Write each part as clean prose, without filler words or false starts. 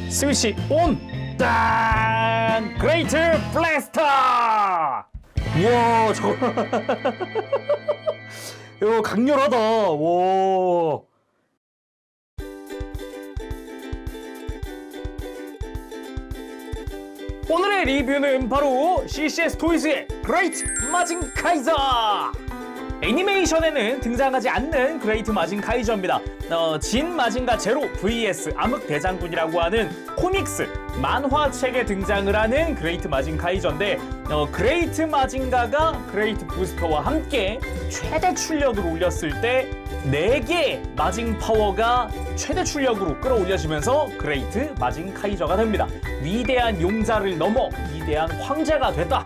스위치 온! 짠! 그레이트 블래스터! 우와, 저거. 이거 강렬하다. 와. 오늘의 리뷰는 바로 CCS 토이즈의 그레이트 마징 카이저! 애니메이션에는 등장하지 않는 그레이트 마징 카이저입니다. 진 마징가 제로 vs 암흑 대장군이라고 하는 코믹스 만화책에 등장을 하는 그레이트 마징 카이저인데 그레이트 마징가가 그레이트 부스터와 함께 최대 출력을 올렸을 때 4개의 마징 파워가 최대 출력으로 끌어올려지면서 그레이트 마징 카이저가 됩니다. 위대한 용자를 넘어 위대한 황제가 됐다.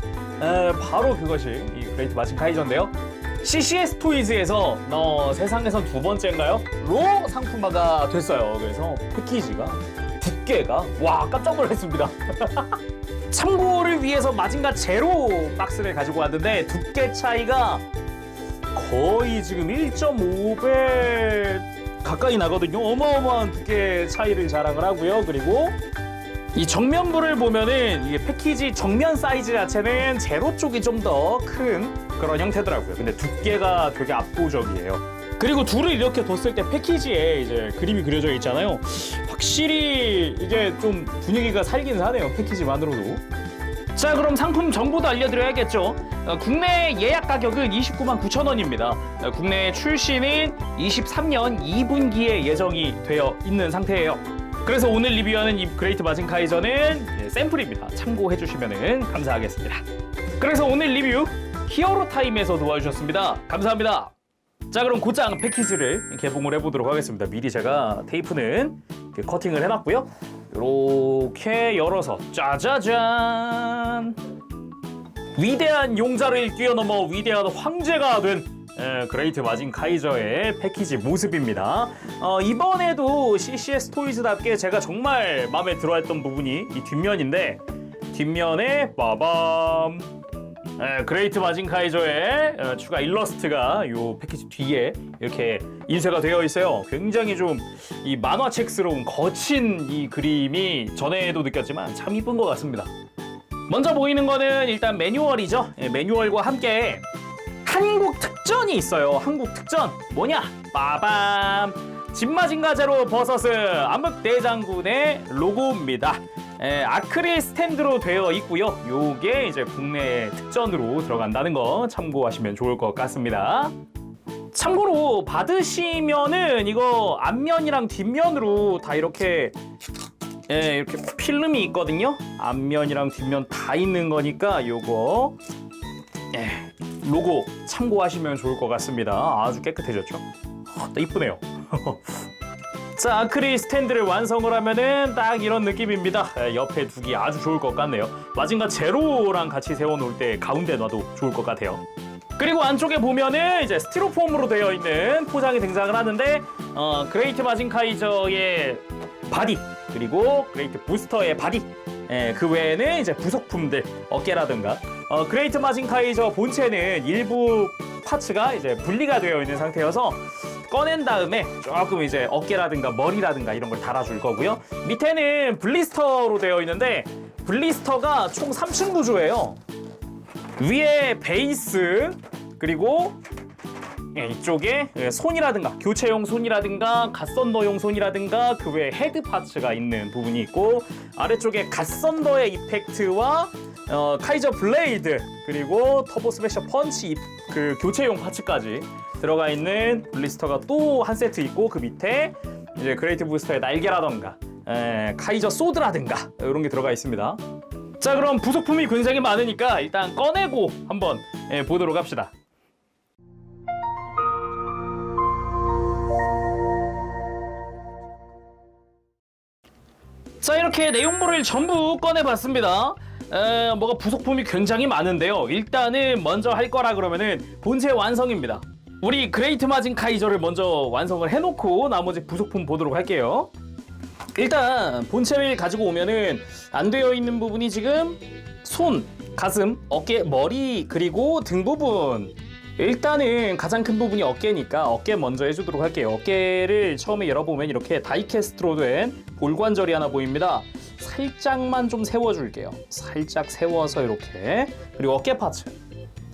바로 그것이 이 그레이트 마징 카이저인데요. CCS 토이즈에서 세상에선 2번째인가요? 로 상품화가 됐어요. 그래서 패키지가 두께가 와 깜짝 놀랐습니다. 참고를 위해서 마징가 제로 박스를 가지고 왔는데 두께 차이가 거의 지금 1.5배 가까이 나거든요. 어마어마한 두께 차이를 자랑을 하고요. 그리고 이 정면부를 보면은 이게 패키지 정면 사이즈 자체는 제로 쪽이 좀 더 큰 그런 형태더라고요. 근데 두께가 되게 압도적이에요. 그리고 둘을 이렇게 뒀을 때 패키지에 이제 그림이 그려져 있잖아요. 확실히 이게 좀 분위기가 살긴 사네요. 패키지만으로도. 자, 그럼 상품 정보도 알려드려야겠죠. 국내 예약 가격은 299,900원입니다. 국내 출시는 23년 2분기에 예정이 되어 있는 상태예요. 그래서 오늘 리뷰하는 이 그레이트 마징 카이저는 샘플입니다. 참고해 주시면 감사하겠습니다. 그래서 오늘 리뷰 히어로 타임에서 도와주셨습니다. 감사합니다. 자, 그럼 곧장 패키지를 개봉을 해보도록 하겠습니다. 미리 제가 테이프는 커팅을 해놨고요. 이렇게 열어서 짜자잔! 위대한 용자를 뛰어넘어 위대한 황제가 된 그레이트 마징 카이저의 패키지 모습입니다. 이번에도 CCS 토이즈답게 제가 정말 마음에 들어했던 부분이 이 뒷면인데, 뒷면에 빠밤 그레이트 마징 카이저의 추가 일러스트가 이 패키지 뒤에 이렇게 인쇄가 되어 있어요. 굉장히 좀 이 만화책스러운 거친 이 그림이 전에도 느꼈지만 참 이쁜 것 같습니다. 먼저 보이는 거는 일단 매뉴얼이죠. 매뉴얼과 함께 한국 특전이 있어요. 한국 특전 뭐냐? 빠밤! 진마징가 제로 버서스 암흑 대장군의 로고입니다. 아크릴 스탠드로 되어 있고요. 요게 이제 국내 특전으로 들어간다는 거 참고하시면 좋을 것 같습니다. 참고로 받으시면은 이거 앞면이랑 뒷면으로 다 이렇게 이렇게 필름이 있거든요. 앞면이랑 뒷면 다 있는 거니까 요거 로고 참고하시면 좋을 것 같습니다. 아주 깨끗해졌죠? 이쁘네요. 자, 아크릴 스탠드를 완성을 하면은 딱 이런 느낌입니다. 옆에 두기 아주 좋을 것 같네요. 마징가 제로랑 같이 세워놓을 때 가운데 놔도 좋을 것 같아요. 그리고 안쪽에 보면은 이제 스티로폼으로 되어 있는 포장이 등장을 하는데 그레이트 마징 카이저의 바디 그리고 그레이트 부스터의 바디 그 외에는 이제 부속품들 어깨라든가 그레이트 마징 카이저 본체는 일부 파츠가 이제 분리가 되어 있는 상태여서 꺼낸 다음에 조금 이제 어깨라든가 머리라든가 이런 걸 달아줄 거고요. 밑에는 블리스터로 되어 있는데 블리스터가 총 3층 구조예요. 위에 베이스 그리고 이쪽에 손이라든가 교체용 손이라든가 갓선더용 손이라든가 그 외에 헤드 파츠가 있는 부분이 있고 아래쪽에 갓선더의 이펙트와 카이저 블레이드 그리고 터보 스매셔 펀치 그 교체용 파츠까지 들어가 있는 블리스터가 또 한 세트 있고 그 밑에 이제 그레이트 부스터의 날개라던가 카이저 소드라든가 이런 게 들어가 있습니다. 자, 그럼 부속품이 굉장히 많으니까 일단 꺼내고 한번 보도록 합시다. 자, 이렇게 내용물을 전부 꺼내봤습니다. 뭐가 부속품이 굉장히 많은데요. 일단은 먼저 할 거라 그러면은 본체 완성입니다. 우리 그레이트 마징 카이저를 먼저 완성을 해놓고 나머지 부속품 보도록 할게요. 일단 본체를 가지고 오면은 안 되어 있는 부분이 지금 손, 가슴, 어깨, 머리 그리고 등 부분 일단은 가장 큰 부분이 어깨니까 어깨 먼저 해주도록 할게요. 어깨를 처음에 열어보면 이렇게 다이캐스트로 된 볼관절이 하나 보입니다. 살짝만 좀 세워줄게요. 살짝 세워서 이렇게. 그리고 어깨 파츠.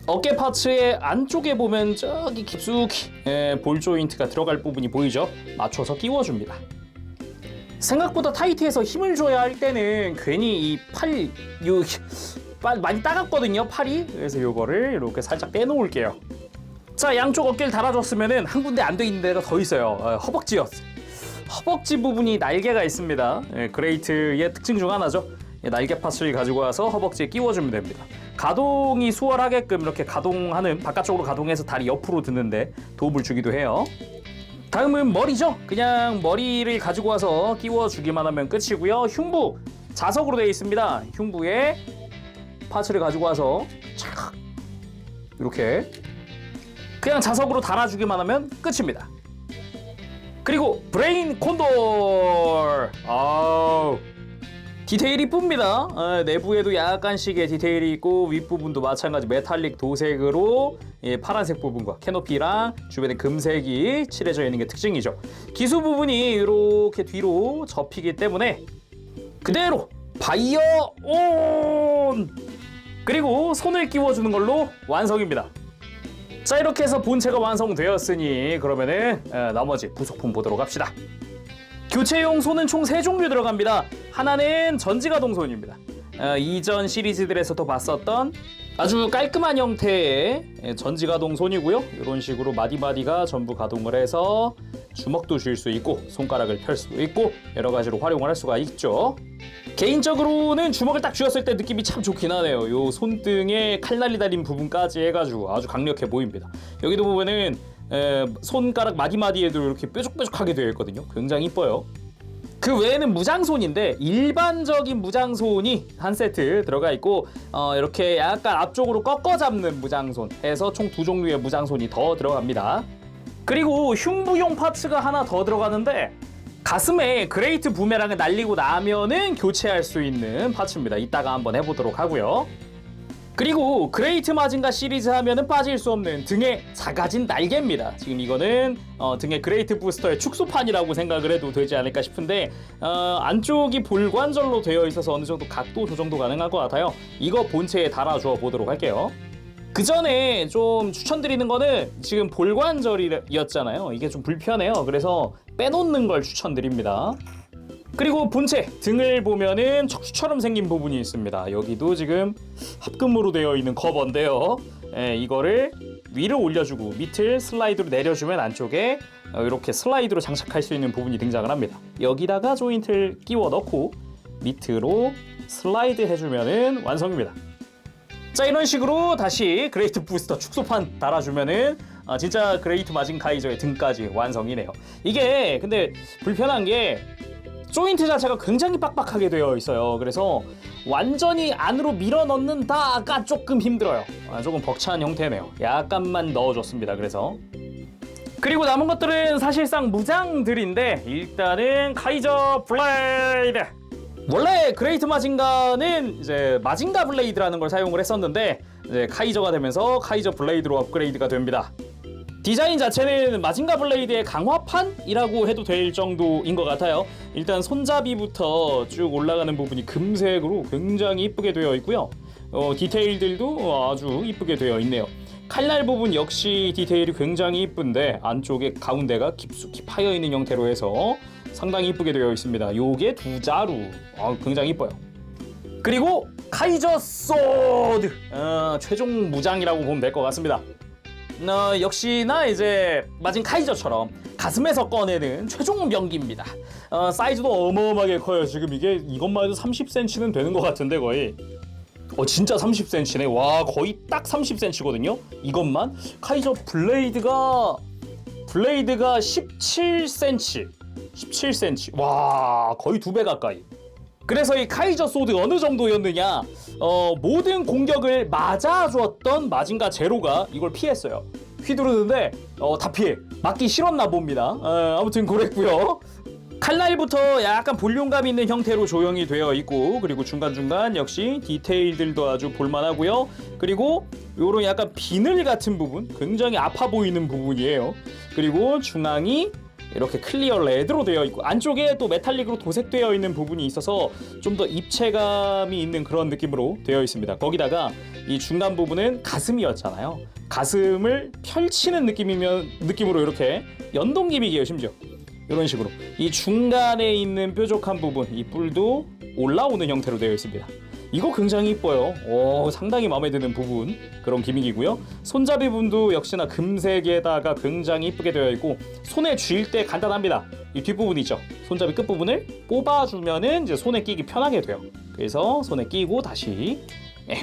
어깨 파츠의 안쪽에 보면 저기 깊숙이 볼 조인트가 들어갈 부분이 보이죠? 맞춰서 끼워줍니다. 생각보다 타이트해서 힘을 줘야 할 때는 괜히 이 많이 따갑거든요, 팔이. 그래서 이거를 이렇게 살짝 빼놓을게요. 자, 양쪽 어깨를 달아줬으면은 한 군데 안 돼 있는 데가 더 있어요. 허벅지였어요. 허벅지 부분이 날개가 있습니다. 그레이트의 특징 중 하나죠. 날개 파츠를 가지고 와서 허벅지에 끼워주면 됩니다. 가동이 수월하게끔 이렇게 가동하는, 바깥쪽으로 가동해서 다리 옆으로 드는데 도움을 주기도 해요. 다음은 머리죠. 그냥 머리를 가지고 와서 끼워주기만 하면 끝이고요. 흉부 자석으로 되어 있습니다. 흉부에 파츠를 가지고 와서 착 이렇게 그냥 자석으로 달아주기만 하면 끝입니다. 그리고 브레인 콘돌. 디테일이 이쁩니다. 내부에도 약간씩의 디테일이 있고 윗부분도 마찬가지 메탈릭 도색으로 파란색 부분과 캐노피랑 주변에 금색이 칠해져 있는 게 특징이죠. 기수 부분이 이렇게 뒤로 접히기 때문에 그대로 바이어 온! 그리고 손을 끼워주는 걸로 완성입니다. 자, 이렇게 해서 본체가 완성되었으니 그러면은 나머지 부속품 보도록 합시다. 교체용 손은 총 3종류 들어갑니다. 하나는 전지가동 손입니다. 이전 시리즈들에서도 봤었던 아주 깔끔한 형태의 전지가동 손이고요. 이런 식으로 마디마디가 전부 가동을 해서 주먹도 쥘 수 있고 손가락을 펼 수 있고 여러 가지로 활용을 할 수가 있죠. 개인적으로는 주먹을 딱 쥐었을 때 느낌이 참 좋긴 하네요. 요 손등에 칼날이 달린 부분까지 해가지고 아주 강력해 보입니다. 여기도 보면은 손가락 마디마디에도 이렇게 뾰족뾰족하게 되어 있거든요. 굉장히 이뻐요. 그 외에는 무장손인데 일반적인 무장손이 한 세트 들어가 있고 이렇게 약간 앞쪽으로 꺾어 잡는 무장손 해서 총 2종류의 무장손이 더 들어갑니다. 그리고 흉부용 파츠가 하나 더 들어가는데 가슴에 그레이트 부메랑을 날리고 나면은 교체할 수 있는 파츠입니다. 이따가 한번 해보도록 하고요. 그리고 그레이트 마징가 시리즈 하면은 빠질 수 없는 등에 작아진 날개입니다. 지금 이거는 등에 그레이트 부스터의 축소판이라고 생각을 해도 되지 않을까 싶은데 안쪽이 볼관절로 되어 있어서 어느 정도 각도 조정도 가능할 것 같아요. 이거 본체에 달아주어 보도록 할게요. 그 전에 좀 추천드리는 거는 지금 볼관절이었잖아요. 이게 좀 불편해요. 그래서 빼놓는 걸 추천드립니다. 그리고 본체 등을 보면은 척추처럼 생긴 부분이 있습니다. 여기도 지금 합금으로 되어 있는 커버인데요. 이거를 위로 올려주고 밑을 슬라이드로 내려주면 안쪽에 이렇게 슬라이드로 장착할 수 있는 부분이 등장을 합니다. 여기다가 조인트를 끼워 넣고 밑으로 슬라이드 해주면은 완성입니다. 자, 이런 식으로 다시 그레이트 부스터 축소판 달아주면은 진짜 그레이트 마징 카이저의 등까지 완성이네요. 이게 근데 불편한 게 조인트 자체가 굉장히 빡빡하게 되어 있어요. 그래서 완전히 안으로 밀어 넣는다가 조금 힘들어요. 조금 벅찬 형태네요. 약간만 넣어줬습니다. 그리고 남은 것들은 사실상 무장들인데 일단은 카이저 블레이드. 원래 그레이트 마징가는 이제 마징가 블레이드라는 걸 사용을 했었는데 이제 카이저가 되면서 카이저 블레이드로 업그레이드가 됩니다. 디자인 자체는 마징가 블레이드의 강화판이라고 해도 될 정도인 것 같아요. 일단 손잡이부터 쭉 올라가는 부분이 금색으로 굉장히 이쁘게 되어 있고요. 디테일들도 아주 이쁘게 되어 있네요. 칼날 부분 역시 디테일이 굉장히 이쁜데 안쪽에 가운데가 깊숙이 파여있는 형태로 해서 상당히 이쁘게 되어 있습니다. 요게 2자루. 굉장히 이뻐요. 그리고 카이저 소드! 최종 무장이라고 보면 될 것 같습니다. 역시나 이제 마징 카이저처럼 가슴에서 꺼내는 최종 병기입니다. 사이즈도 어마어마하게 커요. 지금 이것만 해도 30cm는 되는 것 같은데 거의. 진짜 30cm네. 와, 거의 딱 30cm거든요. 이것만. 카이저 블레이드가 17cm. 17cm. 와, 거의 2배 가까이. 그래서 이 카이저 소드 어느 정도였느냐, 모든 공격을 맞아주었던 마징가 제로가 이걸 피했어요. 휘두르는데 다 피해. 맞기 싫었나 봅니다. 아무튼 그랬고요. 칼날부터 약간 볼륨감 있는 형태로 조형이 되어 있고, 그리고 중간중간 역시 디테일들도 아주 볼만하고요. 그리고 요런 약간 비늘 같은 부분, 굉장히 아파 보이는 부분이에요. 그리고 중앙이 이렇게 클리어 레드로 되어 있고, 안쪽에 또 메탈릭으로 도색되어 있는 부분이 있어서 좀 더 입체감이 있는 그런 느낌으로 되어 있습니다. 거기다가 이 중간 부분은 가슴이었잖아요. 가슴을 펼치는 느낌으로 이렇게 연동 기믹이에요. 심지어 이런 식으로 이 중간에 있는 뾰족한 부분, 이 뿔도 올라오는 형태로 되어 있습니다. 이거 굉장히 이뻐요. 상당히 마음에 드는 부분, 그런 기믹이고요. 손잡이 부분도 역시나 금색에다가 굉장히 이쁘게 되어 있고, 손에 쥘 때 간단합니다. 이 뒷부분 있죠? 손잡이 끝부분을 뽑아주면은 이제 손에 끼기 편하게 돼요. 그래서 손에 끼고 다시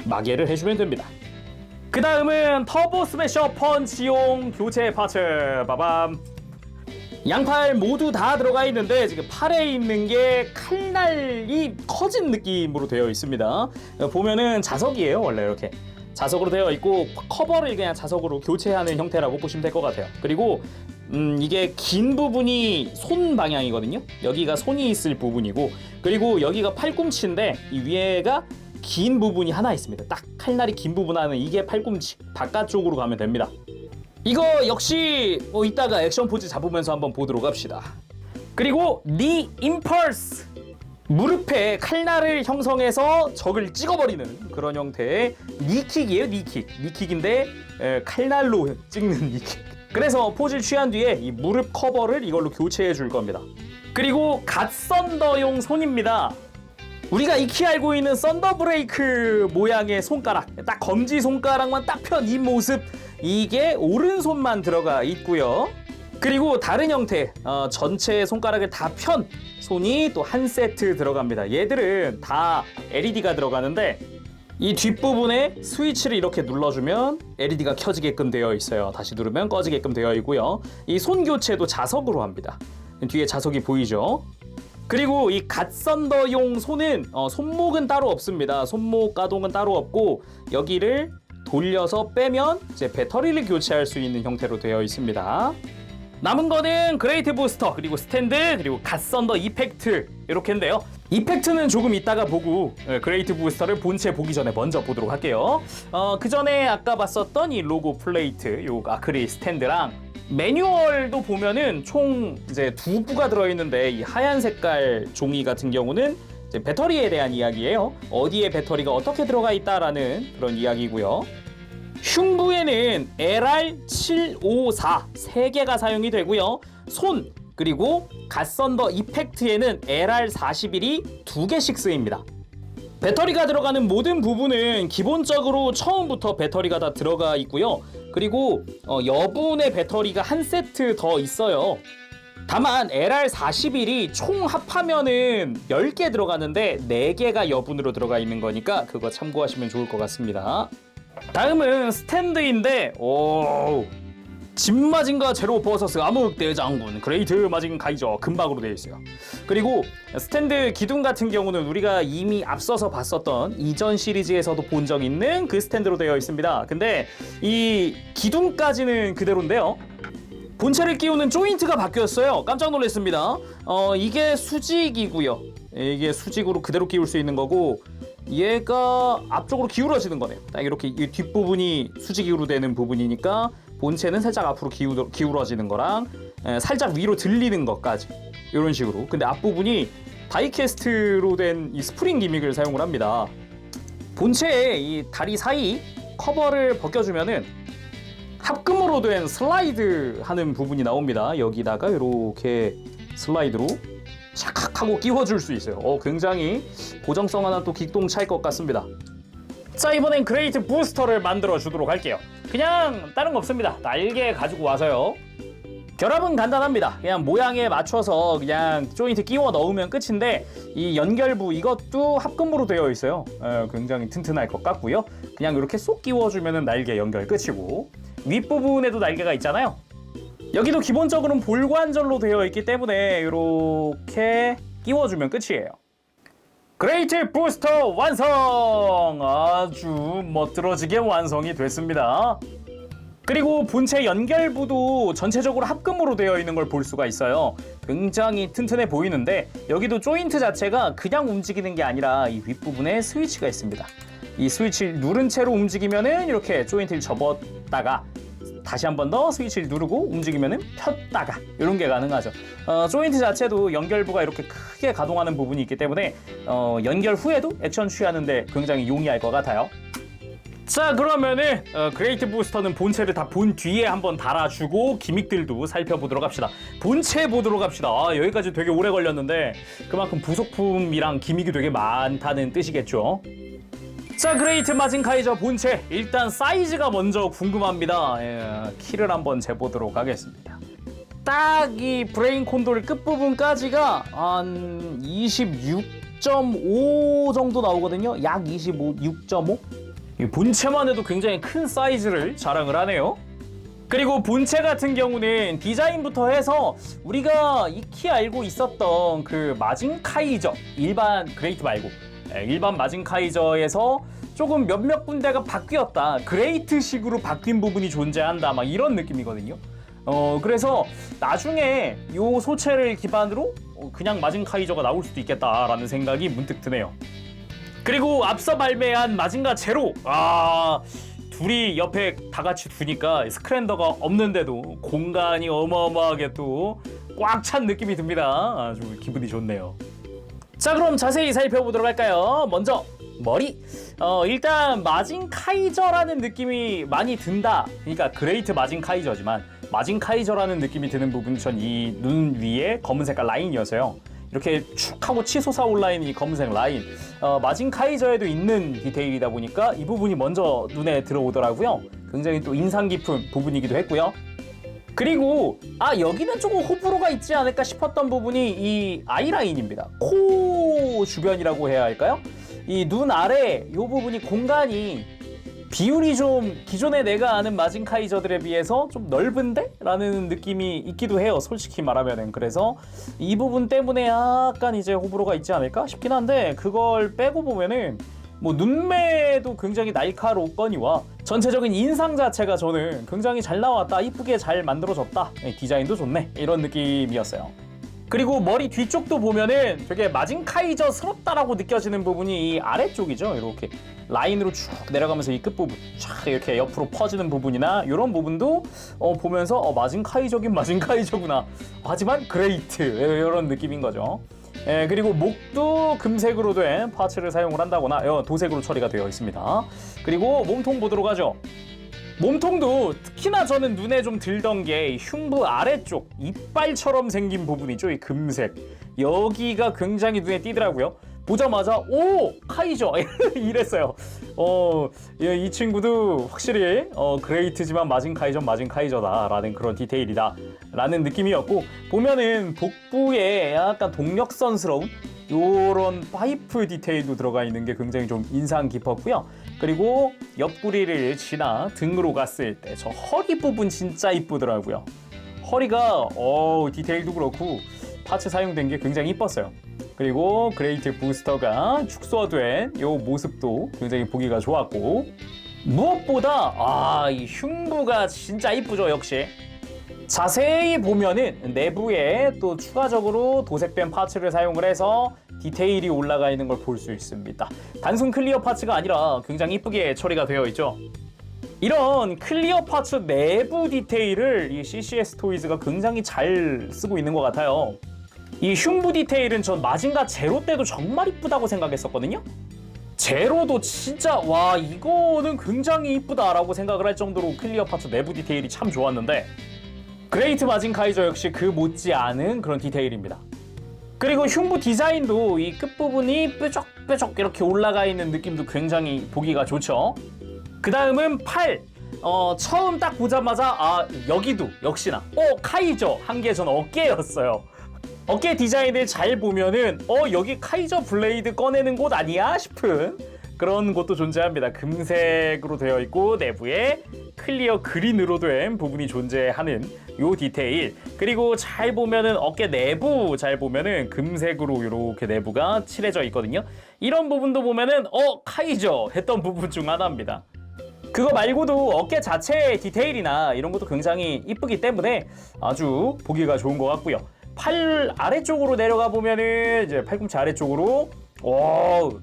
마개를 해주면 됩니다. 그 다음은 터보 스매셔 펀치용 교체 파츠. 빠밤. 양팔 모두 다 들어가 있는데 지금 팔에 있는 게 칼날이 커진 느낌으로 되어 있습니다. 보면은 자석이에요. 원래 이렇게 자석으로 되어 있고, 커버를 그냥 자석으로 교체하는 형태라고 보시면 될 것 같아요. 그리고 이게 긴 부분이 손 방향이거든요. 여기가 손이 있을 부분이고, 그리고 여기가 팔꿈치인데 이 위에가 긴 부분이 하나 있습니다. 딱 칼날이 긴 부분 하나는 이게 팔꿈치 바깥쪽으로 가면 됩니다. 이거 역시 이따가 액션 포즈 잡으면서 한번 보도록 합시다. 그리고 니 임펄스, 무릎에 칼날을 형성해서 적을 찍어버리는 그런 형태의 니킥이에요. 니킥인데 칼날로 찍는 니킥. 그래서 포즈를 취한 뒤에 이 무릎 커버를 이걸로 교체해 줄 겁니다. 그리고 갓 썬더용 손입니다. 우리가 익히 알고 있는 썬더 브레이크 모양의 손가락, 딱 검지 손가락만 딱 편 이 모습, 이게 오른손만 들어가 있고요. 그리고 다른 형태, 전체 손가락을 다 편 손이 또 한 세트 들어갑니다. 얘들은 다 LED가 들어가는데, 이 뒷부분에 스위치를 이렇게 눌러주면 LED가 켜지게끔 되어 있어요. 다시 누르면 꺼지게끔 되어 있고요. 이 손 교체도 자석으로 합니다. 뒤에 자석이 보이죠? 그리고 이 갓 썬더용 손은 손목은 따로 없습니다. 손목 가동은 따로 없고, 여기를 돌려서 빼면 이제 배터리를 교체할 수 있는 형태로 되어 있습니다. 남은 거는 그레이트 부스터, 그리고 스탠드, 그리고 갓 썬더 이펙트 이렇게인데요. 이펙트는 조금 이따가 보고 그레이트 부스터를 본체 보기 전에 먼저 보도록 할게요. 그 전에 아까 봤었던 이 로고 플레이트, 요 아크릴 스탠드랑 매뉴얼도 보면은 총 이제 두 부가 들어있는데, 이 하얀 색깔 종이 같은 경우는 이제 배터리에 대한 이야기예요. 어디에 배터리가 어떻게 들어가 있다라는 그런 이야기고요. 흉부에는 LR754 3개가 사용이 되고요. 손, 그리고 갓 썬더 이펙트에는 LR41이 2개씩 쓰입니다. 배터리가 들어가는 모든 부분은 기본적으로 처음부터 배터리가 다 들어가 있고요. 그리고 여분의 배터리가 한 세트 더 있어요. 다만 LR41이 총 합하면은 10개 들어가는데 4개가 여분으로 들어가 있는 거니까 그거 참고하시면 좋을 것 같습니다. 다음은 스탠드인데, 진마징가 제로 버서스 암흑 대장군 그레이트 마징 가이저 금박으로 되어 있어요. 그리고 스탠드 기둥 같은 경우는 우리가 이미 앞서서 봤었던 이전 시리즈에서도 본 적 있는 그 스탠드로 되어 있습니다. 근데 이 기둥까지는 그대로인데요. 본체를 끼우는 조인트가 바뀌었어요. 깜짝 놀랐습니다. 이게 수직이고요. 이게 수직으로 그대로 끼울 수 있는 거고, 얘가 앞쪽으로 기울어지는 거네요. 딱 이렇게 이 뒷부분이 수직으로 되는 부분이니까 본체는 살짝 앞으로 기울어지는 거랑 살짝 위로 들리는 것까지 이런 식으로. 근데 앞부분이 다이캐스트로 된 이 스프링 기믹을 사용을 합니다. 본체에 이 다리 사이 커버를 벗겨주면은 합금으로 된 슬라이드 하는 부분이 나옵니다. 여기다가 이렇게 슬라이드로 착 하고 끼워줄 수 있어요. 굉장히 고정성 하나 또 기똥차일 것 같습니다. 자, 이번엔 그레이트 부스터를 만들어 주도록 할게요. 그냥 다른 거 없습니다. 날개 가지고 와서요. 결합은 간단합니다. 그냥 모양에 맞춰서 그냥 조인트 끼워 넣으면 끝인데, 이 연결부 이것도 합금으로 되어 있어요. 굉장히 튼튼할 것 같고요. 그냥 이렇게 쏙 끼워주면 날개 연결 끝이고, 윗부분에도 날개가 있잖아요. 여기도 기본적으로는 볼관절로 되어 있기 때문에 이렇게 끼워주면 끝이에요. 그레이트 부스터 완성! 아주 멋들어지게 완성이 됐습니다. 그리고 본체 연결부도 전체적으로 합금으로 되어 있는 걸 볼 수가 있어요. 굉장히 튼튼해 보이는데 여기도 조인트 자체가 그냥 움직이는 게 아니라 이 윗부분에 스위치가 있습니다. 이 스위치를 누른 채로 움직이면은 이렇게 조인트를 접었다가 다시 한 번 더 스위치를 누르고 움직이면은 폈다가 이런 게 가능하죠. 조인트 자체도 연결부가 이렇게 크게 가동하는 부분이 있기 때문에 연결 후에도 액션 취하는데 굉장히 용이할 것 같아요. 자, 그러면은 그레이트 부스터는 본체를 다 본 뒤에 한번 달아주고 기믹들도 살펴보도록 합시다. 본체 보도록 합시다. 여기까지 되게 오래 걸렸는데 그만큼 부속품이랑 기믹이 되게 많다는 뜻이겠죠. 자, 그레이트 마징 카이저 본체 일단 사이즈가 먼저 궁금합니다. 키를 한번 재보도록 하겠습니다. 딱 이 브레인 콘돌 끝부분까지가 한 26.5 정도 나오거든요. 약 25, 6.5? 본체만 해도 굉장히 큰 사이즈를 자랑을 하네요. 그리고 본체 같은 경우는 디자인부터 해서 우리가 익히 알고 있었던 그 마징 카이저, 일반 그레이트 말고 일반 마징 카이저에서 조금 몇몇 군데가 바뀌었다, 그레이트식으로 바뀐 부분이 존재한다, 막 이런 느낌이거든요. 그래서 나중에 요 소체를 기반으로 그냥 마징 카이저가 나올 수도 있겠다라는 생각이 문득 드네요. 그리고 앞서 발매한 마징가 제로, 둘이 옆에 다 같이 두니까 스크랜더가 없는데도 공간이 어마어마하게 또 꽉 찬 느낌이 듭니다. 아주 기분이 좋네요. 자, 그럼 자세히 살펴보도록 할까요? 먼저 머리. 일단 마징 카이저라는 느낌이 많이 든다. 그러니까 그레이트 마징 카이저지만 마징 카이저라는 느낌이 드는 부분이 전 이 눈 위에 검은 색깔 라인이어서요. 이렇게 축 하고 치솟아 올라있는 이 검은색 라인, 마징 카이저에도 있는 디테일이다 보니까 이 부분이 먼저 눈에 들어오더라고요. 굉장히 또 인상 깊은 부분이기도 했고요. 그리고 여기는 조금 호불호가 있지 않을까 싶었던 부분이 이 아이라인입니다. 코 주변이라고 해야 할까요? 이 눈 아래 이 부분이 공간이 비율이 좀 기존에 내가 아는 마징 카이저들에 비해서 좀 넓은데? 라는 느낌이 있기도 해요, 솔직히 말하면은. 그래서 이 부분 때문에 약간 이제 호불호가 있지 않을까 싶긴 한데, 그걸 빼고 보면은 뭐 눈매도 굉장히 날카롭거니와 전체적인 인상 자체가 저는 굉장히 잘 나왔다, 이쁘게 잘 만들어졌다, 디자인도 좋네, 이런 느낌이었어요. 그리고 머리 뒤쪽도 보면은 되게 마징 카이저스럽다라고 느껴지는 부분이 이 아래쪽이죠. 이렇게 라인으로 쭉 내려가면서 이 끝부분 쫙 이렇게 옆으로 퍼지는 부분이나 이런 부분도 보면서 마징 카이저긴 마징 카이저구나, 하지만 그레이트, 이런 느낌인 거죠. 그리고 목도 금색으로 된 파츠를 사용을 한다거나 도색으로 처리가 되어 있습니다. 그리고 몸통 보도록 하죠. 몸통도 특히나 저는 눈에 좀 들던 게 흉부 아래쪽 이빨처럼 생긴 부분이죠. 이 금색, 여기가 굉장히 눈에 띄더라고요. 보자마자 오, 카이저 이랬어요. 이 친구도 확실히 그레이트지만 마징 카이저다 라는 그런 디테일이다 라는 느낌이었고, 보면은 복부에 약간 동력선스러운 요런 파이프 디테일도 들어가 있는 게 굉장히 좀 인상 깊었고요. 그리고 옆구리를 지나 등으로 갔을 때 저 허리 부분 진짜 이쁘더라고요. 허리가 디테일도 그렇고 파츠 사용된 게 굉장히 이뻤어요. 그리고 그레이트 부스터가 축소된 요 모습도 굉장히 보기가 좋았고, 무엇보다 이 흉부가 진짜 이쁘죠. 역시 자세히 보면은 내부에 또 추가적으로 도색된 파츠를 사용을 해서 디테일이 올라가 있는 걸 볼 수 있습니다. 단순 클리어 파츠가 아니라 굉장히 이쁘게 처리가 되어 있죠. 이런 클리어 파츠 내부 디테일을 이 CCS 토이즈가 굉장히 잘 쓰고 있는 것 같아요. 이 흉부 디테일은 전 마징가 제로 때도 정말 이쁘다고 생각했었거든요. 제로도 진짜 이거는 굉장히 이쁘다라고 생각을 할 정도로 클리어 파츠 내부 디테일이 참 좋았는데, 그레이트 마징 카이저 역시 그 못지않은 그런 디테일입니다. 그리고 흉부 디자인도 이 끝부분이 뾰족뾰족 이렇게 올라가 있는 느낌도 굉장히 보기가 좋죠. 그 다음은 팔. 처음 딱 보자마자 여기도 역시나 카이저 한 게 전 어깨였어요. 어깨 디자인을 잘 보면은 여기 카이저 블레이드 꺼내는 곳 아니야 싶은 그런 곳도 존재합니다. 금색으로 되어 있고 내부에 클리어 그린으로 된 부분이 존재하는 요 디테일. 그리고 잘 보면은 어깨 내부 잘 보면은 금색으로 이렇게 내부가 칠해져 있거든요. 이런 부분도 보면은 카이저 했던 부분 중 하나입니다. 그거 말고도 어깨 자체 디테일이나 이런 것도 굉장히 이쁘기 때문에 아주 보기가 좋은 것 같고요. 팔 아래쪽으로 내려가 보면은 이제 팔꿈치 아래쪽으로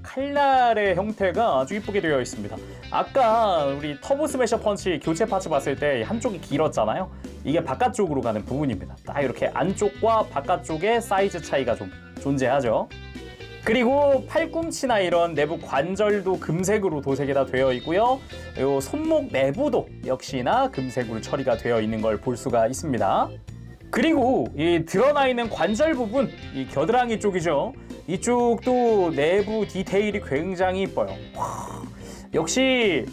칼날의 형태가 아주 이쁘게 되어 있습니다. 아까 우리 터보 스매셔 펀치 교체 파츠 봤을 때 한쪽이 길었잖아요. 이게 바깥쪽으로 가는 부분입니다. 딱 이렇게 안쪽과 바깥쪽의 사이즈 차이가 좀 존재하죠. 그리고 팔꿈치나 이런 내부 관절도 금색으로 도색이 다 되어 있고요. 요 손목 내부도 역시나 금색으로 처리가 되어 있는 걸 볼 수가 있습니다. 그리고 이 드러나 있는 관절 부분, 이 겨드랑이 쪽이죠. 이쪽도 내부 디테일이 굉장히 이뻐요. 역시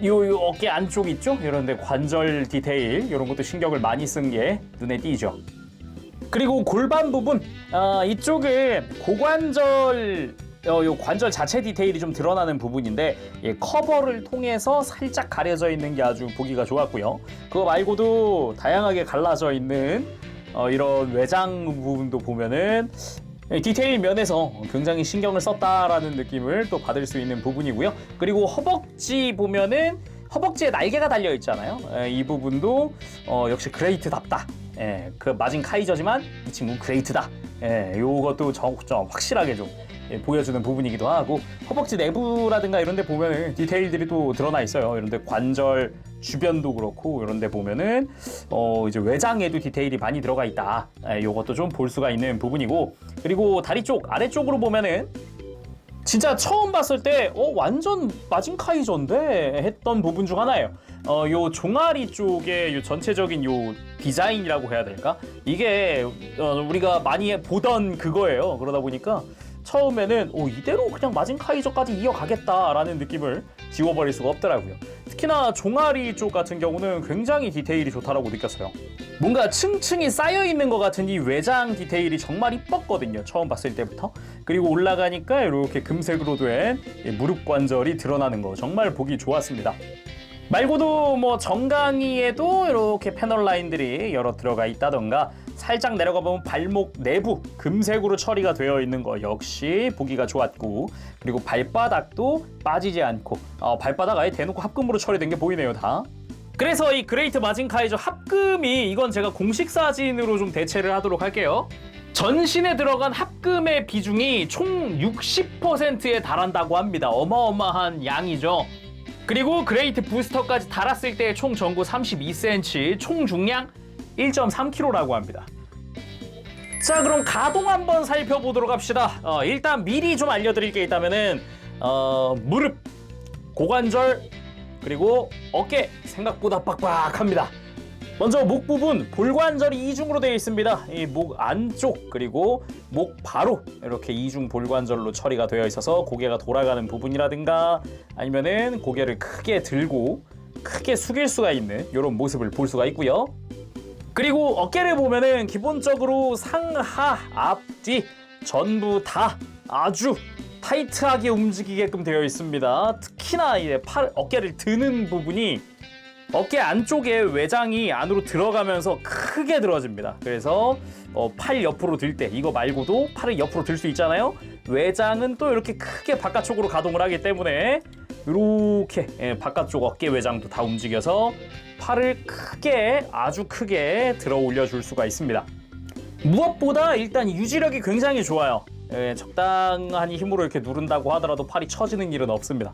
요 어깨 안쪽 있죠? 이런 데 관절 디테일 이런 것도 신경을 많이 쓴 게 눈에 띄죠. 그리고 골반 부분, 이쪽은 고관절 요 관절 자체 디테일이 좀 드러나는 부분인데 커버를 통해서 살짝 가려져 있는 게 아주 보기가 좋았고요. 그거 말고도 다양하게 갈라져 있는 이런 외장 부분도 보면은 디테일 면에서 굉장히 신경을 썼다라는 느낌을 또 받을 수 있는 부분이고요. 그리고 허벅지 보면은 허벅지에 날개가 달려 있잖아요. 이 부분도 역시 그레이트답다. 그 마진 카이저지만 이 친구 그레이트다. 요것도 좀 확실하게 좀 보여주는 부분이기도 하고, 허벅지 내부라든가 이런 데 보면은 디테일들이 또 드러나 있어요. 이런 데 관절 주변도 그렇고 이런 데 보면은 이제 외장에도 디테일이 많이 들어가 있다. 요것도 좀 볼 수가 있는 부분이고, 그리고 다리 쪽 아래쪽으로 보면은 진짜 처음 봤을 때 완전 마진 카이저인데 했던 부분 중 하나예요. 요 종아리 쪽에 요 전체적인 요 디자인이라고 해야 될까? 이게 우리가 많이 보던 그거예요. 그러다 보니까 처음에는 이대로 그냥 마진 카이저까지 이어가겠다라는 느낌을 지워버릴 수가 없더라고요. 특히나 종아리 쪽 같은 경우는 굉장히 디테일이 좋다라고 느꼈어요. 뭔가 층층이 쌓여있는 것 같은 이 외장 디테일이 정말 이뻤거든요. 처음 봤을 때부터. 그리고 올라가니까 이렇게 금색으로 된 무릎 관절이 드러나는 거 정말 보기 좋았습니다. 말고도 뭐 정강이에도 이렇게 패널 라인들이 여러 들어가 있다던가, 살짝 내려가 보면 발목 내부 금색으로 처리가 되어 있는 거 역시 보기가 좋았고, 그리고 발바닥도 빠지지 않고 발바닥 아예 대놓고 합금으로 처리된 게 보이네요 다. 그래서 이 그레이트 마진 카이저 합금이, 이건 제가 공식 사진으로 좀 대체를 하도록 할게요. 전신에 들어간 합금의 비중이 총 60%에 달한다고 합니다. 어마어마한 양이죠. 그리고 그레이트 부스터까지 달았을 때 총 전고 32cm, 총 중량 1.3kg라고 합니다. 자, 그럼 가동 한번 살펴보도록 합시다. 일단 미리 좀 알려드릴 게 있다면은 무릎, 고관절, 그리고 어깨 생각보다 빡빡합니다. 먼저 목 부분, 볼관절이 이중으로 되어 있습니다. 이 목 안쪽 그리고 목 바로 이렇게 이중 볼관절로 처리가 되어 있어서 고개가 돌아가는 부분이라든가 아니면은 고개를 크게 들고 크게 숙일 수가 있는 이런 모습을 볼 수가 있고요. 그리고 어깨를 보면은 기본적으로 상하, 앞뒤 전부 다 아주 타이트하게 움직이게끔 되어 있습니다. 특히나 이제 어깨를 드는 부분이 어깨 안쪽에 외장이 안으로 들어가면서 크게 들어집니다. 그래서 팔 옆으로 들 때, 이거 말고도 팔을 옆으로 들 수 있잖아요. 외장은 또 이렇게 크게 바깥쪽으로 가동을 하기 때문에 이렇게 바깥쪽 어깨 외장도 다 움직여서 팔을 크게, 아주 크게 들어 올려줄 수가 있습니다. 무엇보다 일단 유지력이 굉장히 좋아요. 적당한 힘으로 이렇게 누른다고 하더라도 팔이 처지는 일은 없습니다.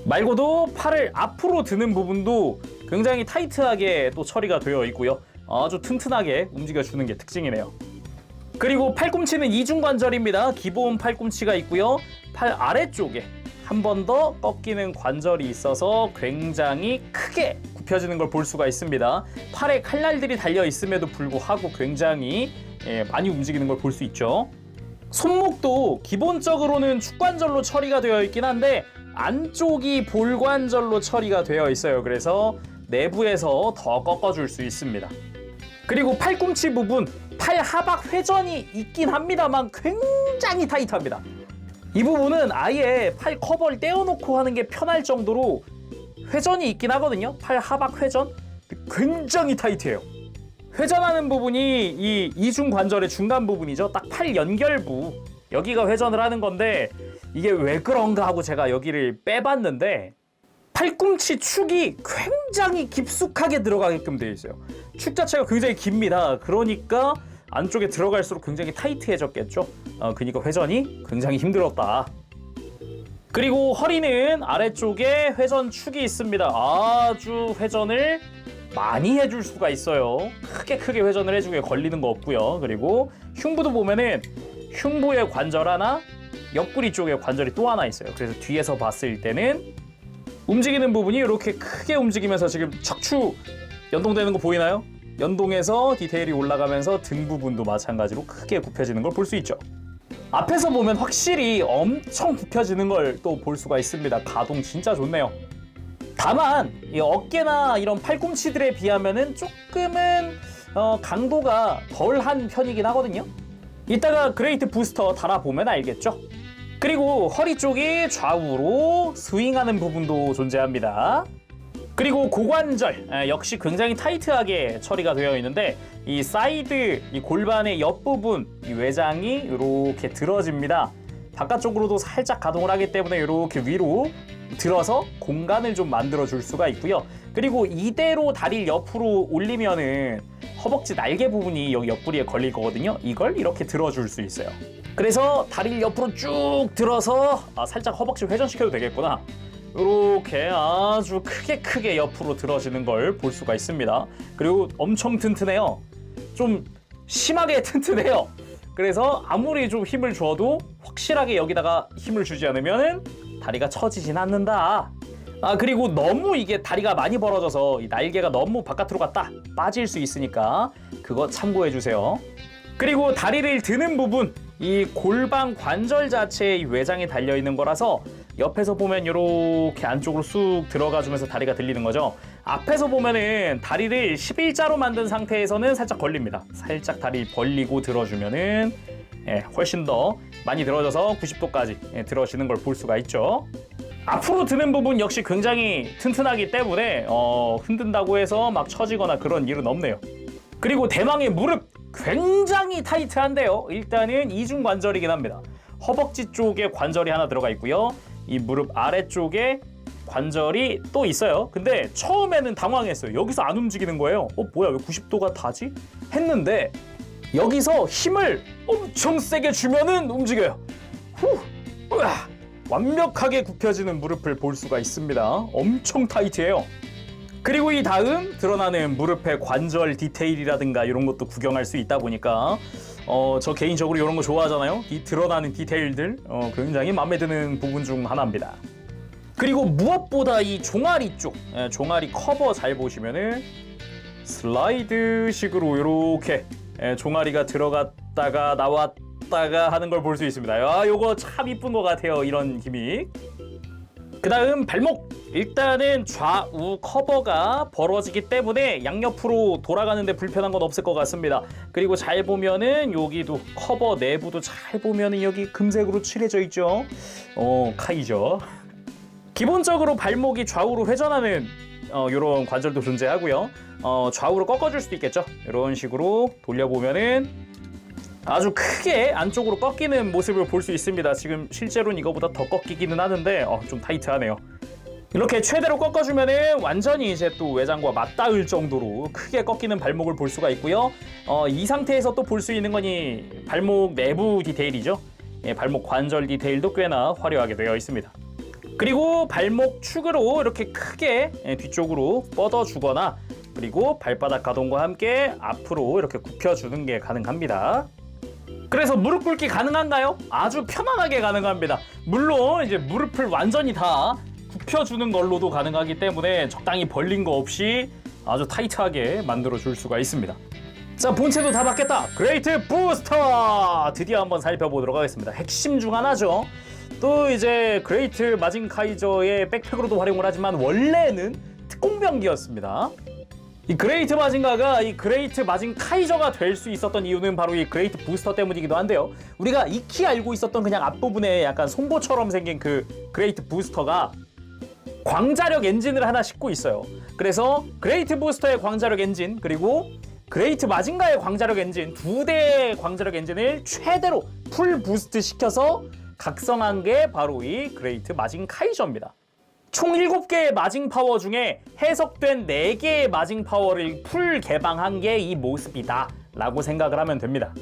말고도 팔을 앞으로 드는 부분도 굉장히 타이트하게 또 처리가 되어 있고요. 아주 튼튼하게 움직여주는 게 특징이네요. 그리고 팔꿈치는 이중관절입니다. 기본 팔꿈치가 있고요. 팔 아래쪽에 한 번 더 꺾이는 관절이 있어서 굉장히 크게 굽혀지는 걸 볼 수가 있습니다. 팔에 칼날들이 달려 있음에도 불구하고 굉장히 많이 움직이는 걸 볼 수 있죠. 손목도 기본적으로는 축관절로 처리가 되어 있긴 한데 안쪽이 볼관절로 처리가 되어 있어요. 그래서 내부에서 더 꺾어줄 수 있습니다. 그리고 팔꿈치 부분, 팔 하박 회전이 있긴 합니다만 굉장히 타이트합니다. 이 부분은 아예 팔 커버를 떼어놓고 하는 게 편할 정도로 회전이 있긴 하거든요. 팔 하박 회전 굉장히 타이트해요. 회전하는 부분이 이 이중 관절의 중간 부분이죠. 딱 팔 연결부 여기가 회전을 하는 건데 이게 왜 그런가 하고 제가 여기를 빼봤는데 팔꿈치 축이 굉장히 깊숙하게 들어가게끔 되어 있어요. 축 자체가 굉장히 깁니다. 그러니까 안쪽에 들어갈수록 굉장히 타이트해졌겠죠. 그러니까 회전이 굉장히 힘들었다. 그리고 허리는 아래쪽에 회전 축이 있습니다. 아주 회전을 많이 해줄 수가 있어요. 크게 회전을 해주게 걸리는 거 없고요. 그리고 흉부도 보면은 흉부의 관절 하나, 옆구리 쪽에 관절이 또 하나 있어요. 그래서 뒤에서 봤을 때는 움직이는 부분이 이렇게 크게 움직이면서 지금 척추 연동되는 거 보이나요? 연동해서 디테일이 올라가면서 등 부분도 마찬가지로 크게 굽혀지는 걸 볼 수 있죠. 앞에서 보면 확실히 엄청 굽혀지는 걸 또 볼 수가 있습니다. 가동 진짜 좋네요. 다만 이 어깨나 이런 팔꿈치들에 비하면은 조금은 강도가 덜한 편이긴 하거든요. 이따가 그레이트 부스터 달아보면 알겠죠. 그리고 허리 쪽이 좌우로 스윙하는 부분도 존재합니다. 그리고 고관절 역시 굉장히 타이트하게 처리가 되어 있는데 이 사이드, 이 골반의 옆부분, 이 외장이 이렇게 들어집니다. 바깥쪽으로도 살짝 가동을 하기 때문에 이렇게 위로 들어서 공간을 좀 만들어 줄 수가 있고요. 그리고 이대로 다리를 옆으로 올리면은 허벅지 날개 부분이 여기 옆구리에 걸릴 거거든요. 이걸 이렇게 들어줄 수 있어요. 그래서 다리를 옆으로 쭉 들어서 살짝 허벅지 회전시켜도 되겠구나. 이렇게 아주 크게 옆으로 들어지는 걸 볼 수가 있습니다. 그리고 엄청 튼튼해요. 좀 심하게 튼튼해요. 그래서 아무리 좀 힘을 줘도 확실하게 여기다가 힘을 주지 않으면 다리가 처지진 않는다. 그리고 너무 이게 다리가 많이 벌어져서 이 날개가 너무 바깥으로 갔다 빠질 수 있으니까 그거 참고해 주세요. 그리고 다리를 드는 부분, 이 골반 관절 자체에 이 외장이 달려 있는 거라서 옆에서 보면 이렇게 안쪽으로 쑥 들어가 주면서 다리가 들리는 거죠. 앞에서 보면은 다리를 11자로 만든 상태에서는 살짝 걸립니다. 살짝 다리 벌리고 들어주면은 훨씬 더 많이 들어져서 90도까지 들어지는 걸 볼 수가 있죠. 앞으로 드는 부분 역시 굉장히 튼튼하기 때문에 흔든다고 해서 막 처지거나 그런 일은 없네요. 그리고 대망의 무릎 굉장히 타이트한데요. 일단은 이중관절이긴 합니다. 허벅지 쪽에 관절이 하나 들어가 있고요. 이 무릎 아래쪽에 관절이 또 있어요. 근데 처음에는 당황했어요. 여기서 안 움직이는 거예요. 뭐야 왜 90도가 다지? 했는데 여기서 힘을 엄청 세게 주면은 움직여요. 완벽하게 굽혀지는 무릎을 볼 수가 있습니다. 엄청 타이트해요. 그리고 이 다음 드러나는 무릎의 관절 디테일이라든가 이런 것도 구경할 수 있다 보니까 저 개인적으로 이런 거 좋아하잖아요. 이 드러나는 디테일들 굉장히 마음에 드는 부분 중 하나입니다. 그리고 무엇보다 이 종아리 쪽, 종아리 커버 잘 보시면은 슬라이드식으로 이렇게 종아리가 들어갔다가 나왔다가 하는 걸 볼 수 있습니다. 요거 참 이쁜 것 같아요. 이런 기믹. 그 다음 발목. 일단은 좌우 커버가 벌어지기 때문에 양옆으로 돌아가는데 불편한 건 없을 것 같습니다. 그리고 잘 보면은 여기도 커버 내부도 잘 보면은 여기 금색으로 칠해져 있죠. 카이죠. 기본적으로 발목이 좌우로 회전하는 이런 관절도 존재하고요. 좌우로 꺾어줄 수도 있겠죠. 이런 식으로 돌려보면은 아주 크게 안쪽으로 꺾이는 모습을 볼 수 있습니다. 지금 실제로는 이거보다 더 꺾이기는 하는데 좀 타이트하네요. 이렇게 최대로 꺾어주면은 완전히 이제 또 외장과 맞닿을 정도로 크게 꺾이는 발목을 볼 수가 있고요. 이 상태에서 또 볼 수 있는 거니 발목 내부 디테일이죠. 발목 관절 디테일도 꽤나 화려하게 되어 있습니다. 그리고 발목 축으로 이렇게 크게 뒤쪽으로 뻗어주거나 그리고 발바닥 가동과 함께 앞으로 이렇게 굽혀주는 게 가능합니다. 그래서 무릎 꿇기 가능한가요? 아주 편안하게 가능합니다. 물론 이제 무릎을 완전히 다 굽혀주는 걸로도 가능하기 때문에 적당히 벌린 거 없이 아주 타이트하게 만들어줄 수가 있습니다. 자, 본체도 다 받겠다. 그레이트 부스터! 드디어 한번 살펴보도록 하겠습니다. 핵심 중 하나죠. 또 이제 그레이트 마징 카이저의 백팩으로도 활용을 하지만 원래는 특공병기였습니다. 이 그레이트 마징가가 이 그레이트 마징 카이저가 될 수 있었던 이유는 바로 이 그레이트 부스터 때문이기도 한데요. 우리가 익히 알고 있었던 그냥 앞부분에 약간 송곳처럼 생긴 그 그레이트 부스터가 광자력 엔진을 하나 싣고 있어요. 그래서 그레이트 부스터의 광자력 엔진 그리고 그레이트 마징가의 광자력 엔진 두 대의 광자력 엔진을 최대로 풀 부스트 시켜서 각성한 게 바로 이 그레이트 마징 카이저입니다. 총 7개의 마징 파워 중에 해석된 4개의 마징 파워를 풀 개방한 게 이 모습이다 라고 생각을 하면 됩니다.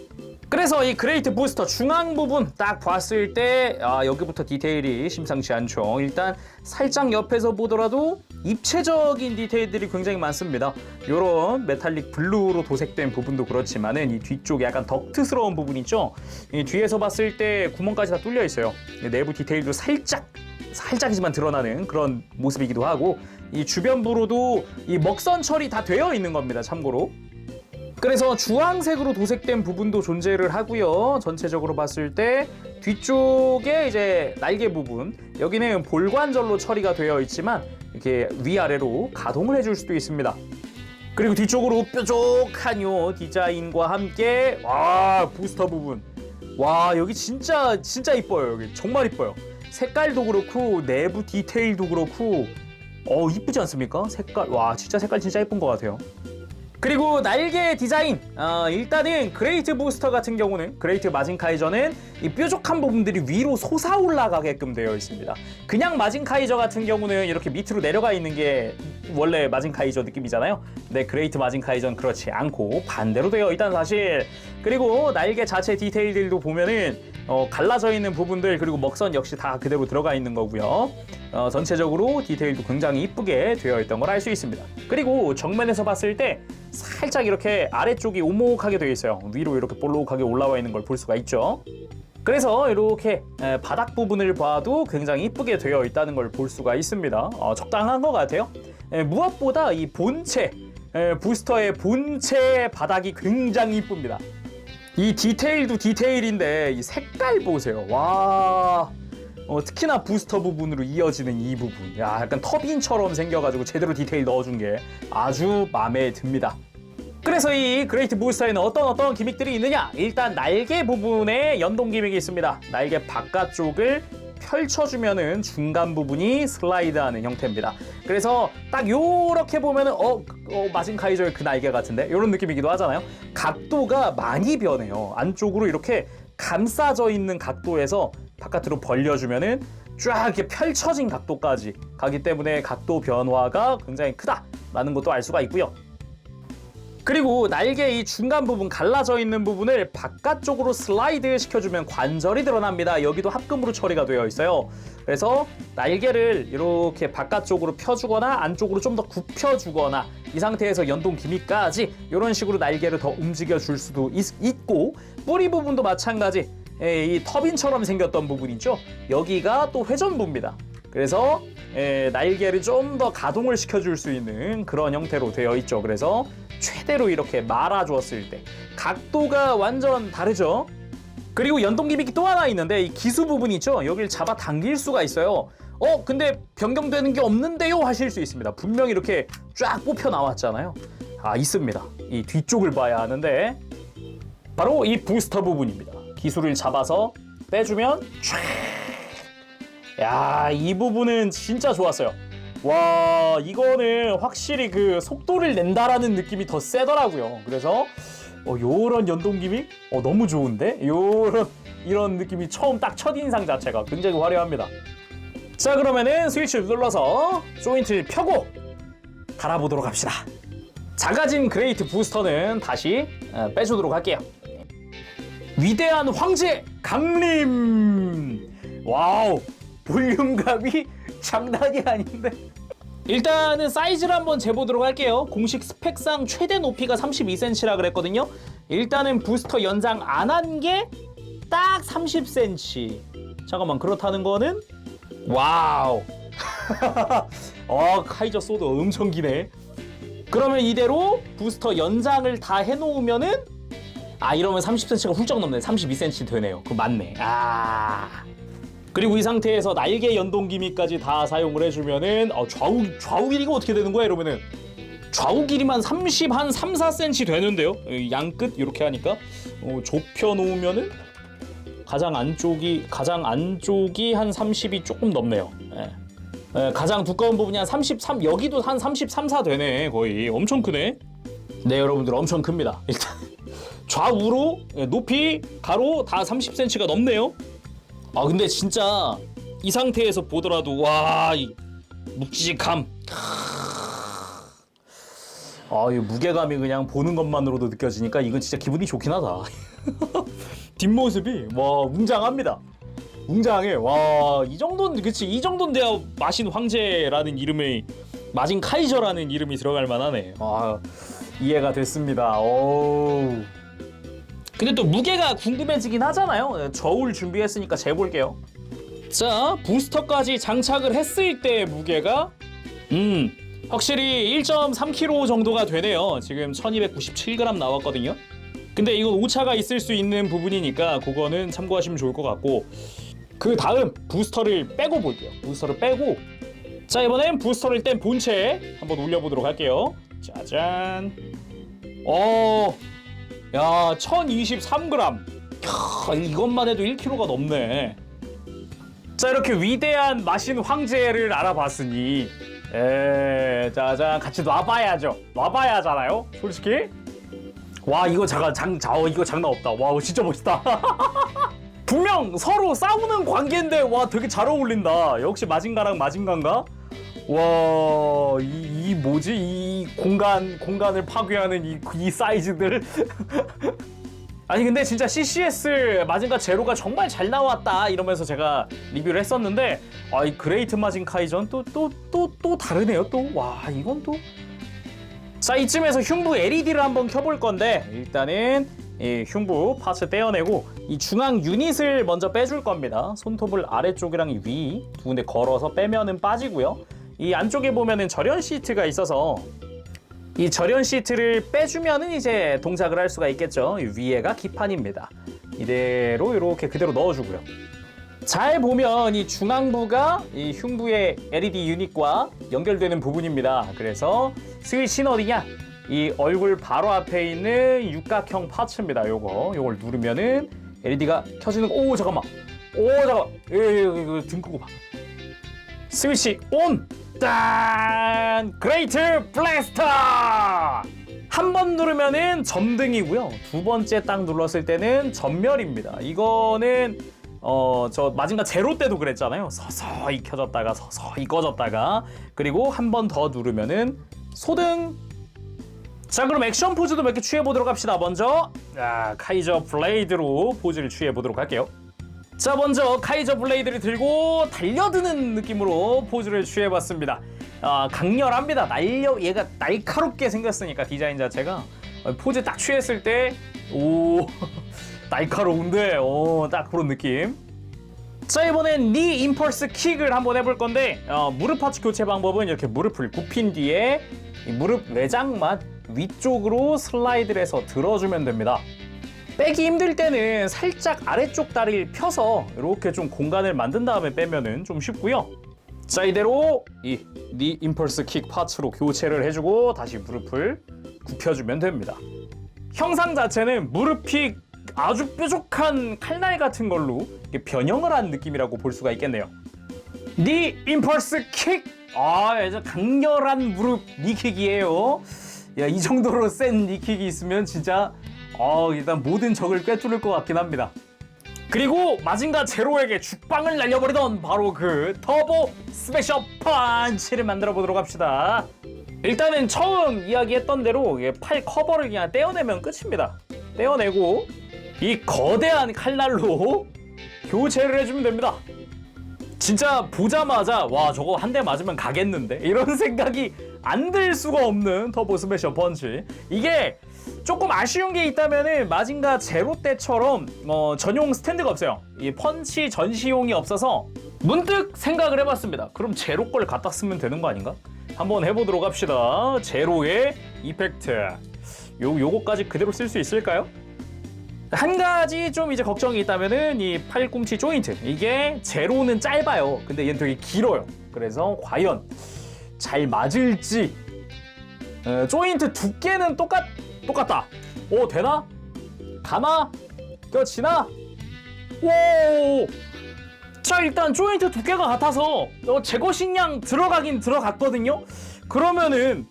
그래서 이 그레이트 부스터 중앙 부분 딱 봤을 때 여기부터 디테일이 심상치 않죠. 일단 살짝 옆에서 보더라도 입체적인 디테일들이 굉장히 많습니다. 요런 메탈릭 블루로 도색된 부분도 그렇지만은 이 뒤쪽에 약간 덕트스러운 부분 있죠. 이 뒤에서 봤을 때 구멍까지 다 뚫려 있어요. 내부 디테일도 살짝이지만 드러나는 그런 모습이기도 하고, 이 주변부로도 이 먹선 처리 다 되어 있는 겁니다, 참고로. 그래서 주황색으로 도색된 부분도 존재를 하고요. 전체적으로 봤을 때 뒤쪽에 이제 날개 부분, 여기는 볼관절로 처리가 되어 있지만 이렇게 위아래로 가동을 해줄 수도 있습니다. 그리고 뒤쪽으로 뾰족한 요 디자인과 함께 부스터 부분, 여기 진짜 이뻐요. 여기 정말 이뻐요. 색깔도 그렇고 내부 디테일도 그렇고 이쁘지 않습니까? 색깔 진짜 색깔 진짜 예쁜 것 같아요. 그리고 날개 디자인, 일단은 그레이트 부스터 같은 경우는, 그레이트 마징 카이저는 이 뾰족한 부분들이 위로 솟아 올라가게끔 되어 있습니다. 그냥 마징 카이저 같은 경우는 이렇게 밑으로 내려가 있는 게 원래 마징 카이저 느낌이잖아요. 근데 그레이트 마징 카이저는 그렇지 않고 반대로 되어 있다는 사실. 그리고 날개 자체 디테일들도 보면은 갈라져 있는 부분들, 그리고 먹선 역시 다 그대로 들어가 있는 거고요. 전체적으로 디테일도 굉장히 이쁘게 되어 있던 걸 알 수 있습니다. 그리고 정면에서 봤을 때 살짝 이렇게 아래쪽이 오목하게 되어 있어요. 위로 이렇게 볼록하게 올라와 있는 걸 볼 수가 있죠. 그래서 이렇게 바닥 부분을 봐도 굉장히 이쁘게 되어 있다는 걸 볼 수가 있습니다. 적당한 것 같아요. 무엇보다 이 본체, 부스터의 본체 바닥이 굉장히 이쁩니다. 이 디테일도 디테일인데 이 색깔 보세요. 특히나 부스터 부분으로 이어지는 이 부분, 약간 터빈처럼 생겨가지고 제대로 디테일 넣어준 게 아주 마음에 듭니다. 그래서 이 그레이트 부스터에는 어떤 기믹들이 있느냐? 일단 날개 부분에 연동 기믹이 있습니다. 날개 바깥쪽을 펼쳐주면은 중간 부분이 슬라이드하는 형태입니다. 그래서 딱 요렇게 보면은 마징 카이저의 그 날개 같은데, 요런 느낌이기도 하잖아요. 각도가 많이 변해요. 안쪽으로 이렇게 감싸져 있는 각도에서 바깥으로 벌려주면은 쫙 이렇게 펼쳐진 각도까지 가기 때문에 각도 변화가 굉장히 크다라는 것도 알 수가 있고요. 그리고 날개 이 중간 부분, 갈라져 있는 부분을 바깥쪽으로 슬라이드 시켜주면 관절이 드러납니다. 여기도 합금으로 처리가 되어 있어요. 그래서 날개를 이렇게 바깥쪽으로 펴주거나 안쪽으로 좀 더 굽혀주거나 이 상태에서 연동 기믹까지 이런 식으로 날개를 더 움직여줄 수도 있고, 뿌리 부분도 마찬가지. 이 터빈처럼 생겼던 부분 있죠? 여기가 또 회전부입니다. 그래서 날개를 좀 더 가동을 시켜줄 수 있는 그런 형태로 되어 있죠. 그래서 최대로 이렇게 말아주었을 때 각도가 완전 다르죠. 그리고 연동 기믹이 또 하나 있는데, 이 기수 부분 있죠? 여기를 잡아 당길 수가 있어요. 근데 변경되는 게 없는데요? 하실 수 있습니다. 분명히 이렇게 쫙 뽑혀 나왔잖아요. 있습니다. 이 뒤쪽을 봐야 하는데 바로 이 부스터 부분입니다. 기수를 잡아서 빼주면 이 부분은 진짜 좋았어요. 이거는 확실히 그 속도를 낸다라는 느낌이 더 세더라고요. 그래서 요런 연동 기믹 너무 좋은데? 이런 느낌이 딱 첫인상 자체가 굉장히 화려합니다. 자, 그러면은 스위치를 눌러서 조인트를 펴고 달아보도록 합시다. 작아진 그레이트 부스터는 다시 빼주도록 할게요. 위대한 황제 강림! 와우, 볼륨감이 장난이 아닌데. 일단은 사이즈를 한번 재보도록 할게요. 공식 스펙상 최대 높이가 32cm라 그랬거든요. 일단은 부스터 연장 안 한 게 딱 30cm. 잠깐만, 그렇다는 거는 와우. 카이저 소드 엄청 기네. 그러면 이대로 부스터 연장을 다 해놓으면은 이러면 30cm가 훌쩍 넘네. 32cm 되네요. 그거 맞네. 그리고 이 상태에서 날개 연동 기믹까지 다 사용을 해주면은 좌우 길이가 어떻게 되는 거야? 이러면은 좌우 길이만 3, 4cm 되는데요. 양끝 이렇게 하니까 좁혀 놓으면은 가장 안쪽이 한 30이 조금 넘네요. 가장 두꺼운 부분이 한 33, 여기도 한 33, 4 되네. 거의 엄청 크네. 네, 여러분들 엄청 큽니다. 일단 좌우로 높이 가로 다 30cm가 넘네요. 근데 진짜 이 상태에서 보더라도 묵직함. 이 무게감이 그냥 보는 것만으로도 느껴지니까 이건 진짜 기분이 좋긴 하다. 뒷모습이 와 웅장합니다. 웅장해. 와 이 정도는 그치, 이 정도는 돼야 마신 황제라는 이름의 마진 카이저라는 이름이 들어갈 만하네. 이해가 됐습니다. 오. 근데 또 무게가 궁금해지긴 하잖아요. 저울 준비했으니까 재볼게요. 자, 부스터까지 장착을 했을 때 무게가 확실히 1.3kg 정도가 되네요. 지금 1297g 나왔거든요. 근데 이건 오차가 있을 수 있는 부분이니까 그거는 참고하시면 좋을 것 같고, 그 다음 부스터를 빼고 볼게요. 부스터를 빼고, 자 이번엔 부스터를 뗀 본체 한번 올려보도록 할게요. 짜잔. 야 1023g. 이것만 해도 1kg가 넘네. 자 이렇게 위대한 마신 황제를 알아봤으니 짜잔 같이 놔봐야죠. 놔봐야 하잖아요 솔직히. 와 이거 이거 장난 없다. 와 진짜 멋있다. 분명 서로 싸우는 관계인데 와 되게 잘 어울린다. 역시 마징가랑 마징가인가? 와 이 뭐지? 이 공간을 파괴하는 이 사이즈들. 아니 근데 진짜 CCS 마징가 제로가 정말 잘 나왔다 이러면서 제가 리뷰를 했었는데, 이 그레이트 마징 카이전 또 다르네요. 또 와 이건 또. 자 이쯤에서 흉부 LED를 한번 켜볼 건데, 일단은 이 흉부 파츠 떼어내고 이 중앙 유닛을 먼저 빼줄 겁니다. 손톱을 아래쪽이랑 위 두 군데 걸어서 빼면은 빠지고요. 이 안쪽에 보면은 절연 시트가 있어서 이 절연 시트를 빼주면은 이제 동작을 할 수가 있겠죠. 이 위에가 기판입니다. 이대로 이렇게 그대로 넣어주고요. 잘 보면 이 중앙부가 이 흉부의 LED 유닛과 연결되는 부분입니다. 그래서 스위치는 어디냐? 이 얼굴 바로 앞에 있는 육각형 파츠입니다. 요걸 누르면은 LED가 켜지는 거. 오 잠깐만. 이거 등 끄고 봐. 스위치 온. 짠! 그레이트 블래스터! 한 번 누르면은 점등이고요. 두 번째 딱 눌렀을 때는 전멸입니다. 이거는 저 마징가 제로 때도 그랬잖아요. 서서히 켜졌다가 서서히 꺼졌다가, 그리고 한 번 더 누르면은 소등. 자 그럼 액션 포즈도 몇 개 취해보도록 합시다. 먼저 카이저 블레이드로 포즈를 취해보도록 할게요. 자 먼저 카이저 블레이드를 들고 달려드는 느낌으로 포즈를 취해봤습니다. 강렬합니다. 얘가 날카롭게 생겼으니까 디자인 자체가 포즈 딱 취했을 때 날카로운데 딱 그런 느낌. 자 이번엔 니 임펄스 킥을 한번 해볼 건데, 무릎 파츠 교체 방법은 이렇게 무릎을 굽힌 뒤에 이 무릎 내장만 위쪽으로 슬라이드를 해서 들어주면 됩니다. 빼기 힘들 때는 살짝 아래쪽 다리를 펴서 이렇게 좀 공간을 만든 다음에 빼면은 좀 쉽고요. 자 이대로 이 니 임펄스 킥 파츠로 교체를 해주고 다시 무릎을 굽혀주면 됩니다. 형상 자체는 무릎이 아주 뾰족한 칼날 같은 걸로 변형을 한 느낌이라고 볼 수가 있겠네요. 니 임펄스 킥! 아주 강렬한 무릎 니킥이에요. 야, 이 정도로 센 니킥이 있으면 진짜 일단 모든 적을 꿰뚫을 것 같긴 합니다. 그리고 마징가 제로에게 죽방을 날려버리던 바로 그 터보 스매셔 펀치를 만들어 보도록 합시다. 일단은 처음 이야기했던 대로 팔 커버를 그냥 떼어내면 끝입니다. 떼어내고 이 거대한 칼날로 교체를 해주면 됩니다. 진짜 보자마자 와 저거 한 대 맞으면 가겠는데 이런 생각이 안 들 수가 없는 터보 스매셔 펀치. 이게 조금 아쉬운 게 있다면은 마징가 제로 때처럼 전용 스탠드가 없어요. 이 펀치 전시용이 없어서 문득 생각을 해봤습니다. 그럼 제로 걸 갖다 쓰면 되는 거 아닌가? 한번 해보도록 합시다. 제로의 이펙트. 요거까지 그대로 쓸 수 있을까요? 한 가지 좀 이제 걱정이 있다면은 이 팔꿈치 조인트, 이게 제로는 짧아요. 근데 얘는 되게 길어요. 그래서 과연 잘 맞을지. 조인트 두께는 똑같다. 오 되나? 가나? 껴지나? 오! 자 일단 조인트 두께가 같아서 제거식량 들어가긴 들어갔거든요. 그러면은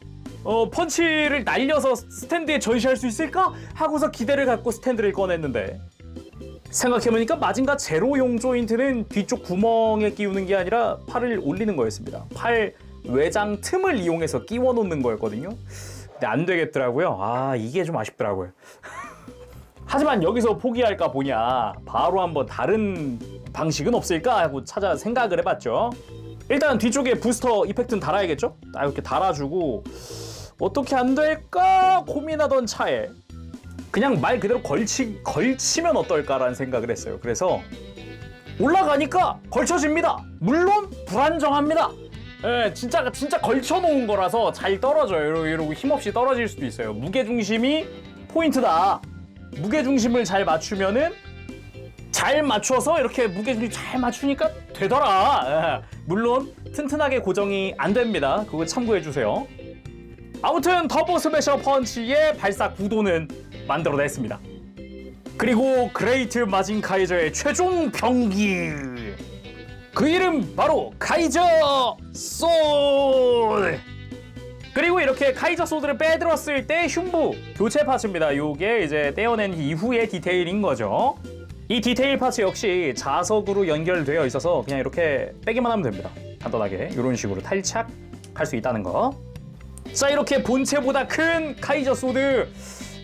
펀치를 날려서 스탠드에 전시할 수 있을까? 하고서 기대를 갖고 스탠드를 꺼냈는데 생각해보니까 마징가 제로용 조인트는 뒤쪽 구멍에 끼우는 게 아니라 팔을 올리는 거였습니다. 팔 외장 틈을 이용해서 끼워 놓는 거였거든요. 근데 안 되겠더라고요. 아, 이게 좀 아쉽더라고요. 하지만 여기서 포기할까 보냐, 바로 한번 다른 방식은 없을까 하고 찾아 생각을 해봤죠. 일단 뒤쪽에 부스터 이펙트는 달아야겠죠? 딱 이렇게 달아주고 어떻게 안 될까 고민하던 차에 그냥 말 그대로 걸치면 어떨까라는 생각을 했어요. 그래서 올라가니까 걸쳐집니다. 물론 불안정합니다. 예, 진짜 걸쳐놓은 거라서 잘 떨어져요. 이러고 힘없이 떨어질 수도 있어요. 무게중심이 포인트다. 무게중심을 잘 맞추면은 잘 맞춰서 이렇게 무게중심 잘 맞추니까 되더라. 예, 물론 튼튼하게 고정이 안 됩니다. 그거 참고해 주세요. 아무튼 터보 스매셔 펀치의 발사 구도는 만들어냈습니다. 그리고 그레이트 마징 카이저의 최종 병기, 그 이름 바로 카이저 소드. 그리고 이렇게 카이저 소드를 빼들었을 때 흉부 교체 파츠입니다. 요게 이제 떼어낸 이후의 디테일인 거죠. 이 디테일 파츠 역시 자석으로 연결되어 있어서 그냥 이렇게 빼기만 하면 됩니다. 간단하게 이런 식으로 탈착할 수 있다는 거. 자, 이렇게 본체보다 큰 카이저 소드.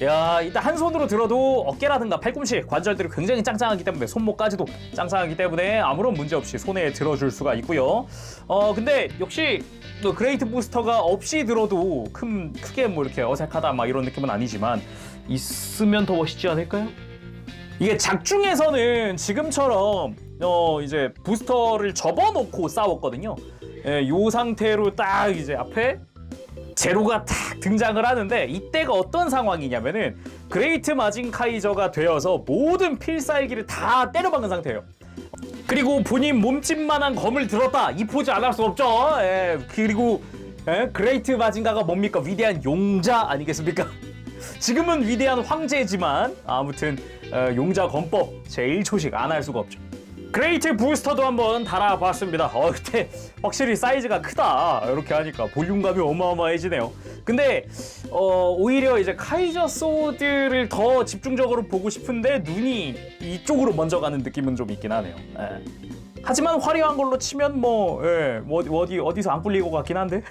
야, 일단 한 손으로 들어도 어깨라든가 팔꿈치 관절들이 굉장히 짱짱하기 때문에, 손목까지도 짱짱하기 때문에 아무런 문제 없이 손에 들어줄 수가 있고요. 근데 역시 그레이트 부스터가 없이 들어도 크게 뭐 이렇게 어색하다 막 이런 느낌은 아니지만 있으면 더 멋있지 않을까요? 이게 작중에서는 지금처럼 이제 부스터를 접어놓고 싸웠거든요. 예, 요 상태로 딱 이제 앞에 제로가 탁 등장을 하는데, 이때가 어떤 상황이냐면은 그레이트 마징 카이저가 되어서 모든 필살기를 다 때려박은 상태예요. 그리고 본인 몸집만한 검을 들었다, 이 포즈 안 할 수 없죠. 예, 그리고 그레이트 마징가가 뭡니까? 위대한 용자 아니겠습니까? 지금은 위대한 황제지만 아무튼 용자 검법 제일 초식 안 할 수가 없죠. 그레이트 부스터도 한번 달아봤습니다. 근데 확실히 사이즈가 크다. 이렇게 하니까 볼륨감이 어마어마해지네요. 근데 오히려 이제 카이저 소드를 더 집중적으로 보고 싶은데 눈이 이쪽으로 먼저 가는 느낌은 좀 있긴 하네요. 예. 하지만 화려한 걸로 치면 어디서 안 꿀릴 것 같긴 한데.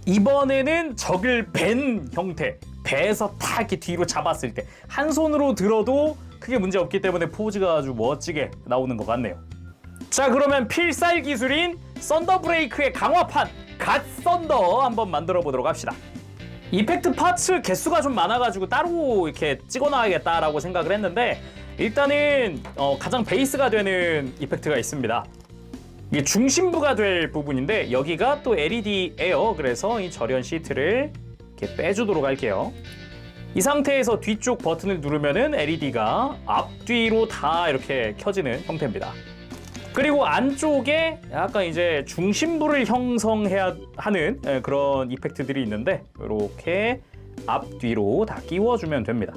이번에는 적을 벤 형태, 배에서 탁 이렇게 뒤로 잡았을 때 한 손으로 들어도 크게 문제 없기 때문에 포즈가 아주 멋지게 나오는 것 같네요. 자, 그러면 필살 기술인 썬더 브레이크의 강화판 갓 썬더 한번 만들어 보도록 합시다. 이펙트 파츠 개수가 좀 많아가지고 따로 이렇게 찍어놔야겠다라고 생각을 했는데, 일단은 가장 베이스가 되는 이펙트가 있습니다. 이게 중심부가 될 부분인데 여기가 또 LED예요. 그래서 이 절연 시트를 이렇게 빼주도록 할게요. 이 상태에서 뒤쪽 버튼을 누르면은 LED가 앞뒤로 다 이렇게 켜지는 형태입니다. 그리고 안쪽에 약간 이제 중심부를 형성해야 하는 그런 이펙트들이 있는데 이렇게 앞뒤로 다 끼워주면 됩니다.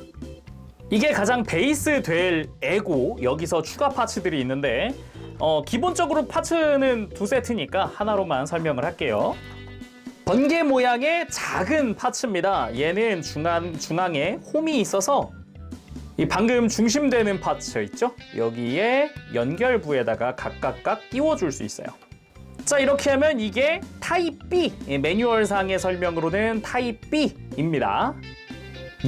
이게 가장 베이스 될 애고, 여기서 추가 파츠들이 있는데 기본적으로 파츠는 2세트니까 하나로만 설명을 할게요. 번개 모양의 작은 파츠입니다. 얘는 중앙에 홈이 있어서 이 방금 중심되는 파츠 있죠? 여기에 연결부에다가 각각 끼워줄 수 있어요. 자, 이렇게 하면 이게 타입 B, 매뉴얼상의 설명으로는 타입 B입니다.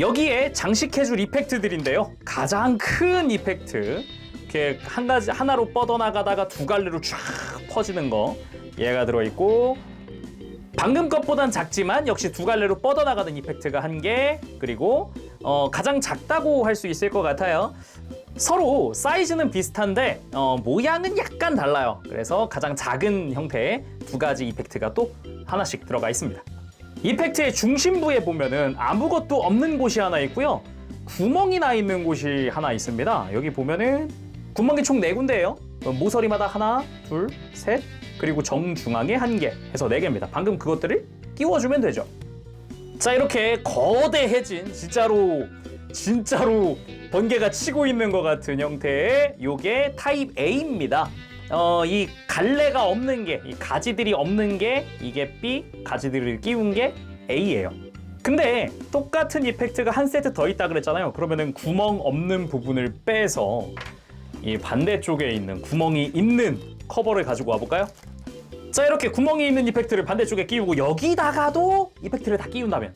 여기에 장식해줄 이펙트들인데요. 가장 큰 이펙트, 이렇게 하나로 뻗어나가다가 두 갈래로 쫙 퍼지는 거, 얘가 들어있고, 방금 것보단 작지만 역시 두 갈래로 뻗어나가는 이펙트가 한 개, 그리고 가장 작다고 할 수 있을 것 같아요. 서로 사이즈는 비슷한데 모양은 약간 달라요. 그래서 가장 작은 형태의 두 가지 이펙트가 또 하나씩 들어가 있습니다. 이펙트의 중심부에 보면은 아무것도 없는 곳이 하나 있고요. 구멍이 나 있는 곳이 하나 있습니다. 여기 보면은 구멍이 총 4군데예요. 모서리마다 하나, 둘, 셋, 그리고 정중앙에 1개 해서 4개입니다. 방금 그것들을 끼워주면 되죠. 자, 이렇게 거대해진 진짜로 번개가 치고 있는 것 같은 형태의 요게 타입 A입니다. 이 갈래가 없는 게, 이 가지들이 없는 게 이게 B, 가지들을 끼운 게 A예요. 근데 똑같은 이펙트가 한 세트 더 있다 그랬잖아요. 그러면은 구멍 없는 부분을 빼서 이 반대쪽에 있는 구멍이 있는 커버를 가지고 와볼까요? 자, 이렇게 구멍이 있는 이펙트를 반대쪽에 끼우고 여기다가도 이펙트를 다 끼운다면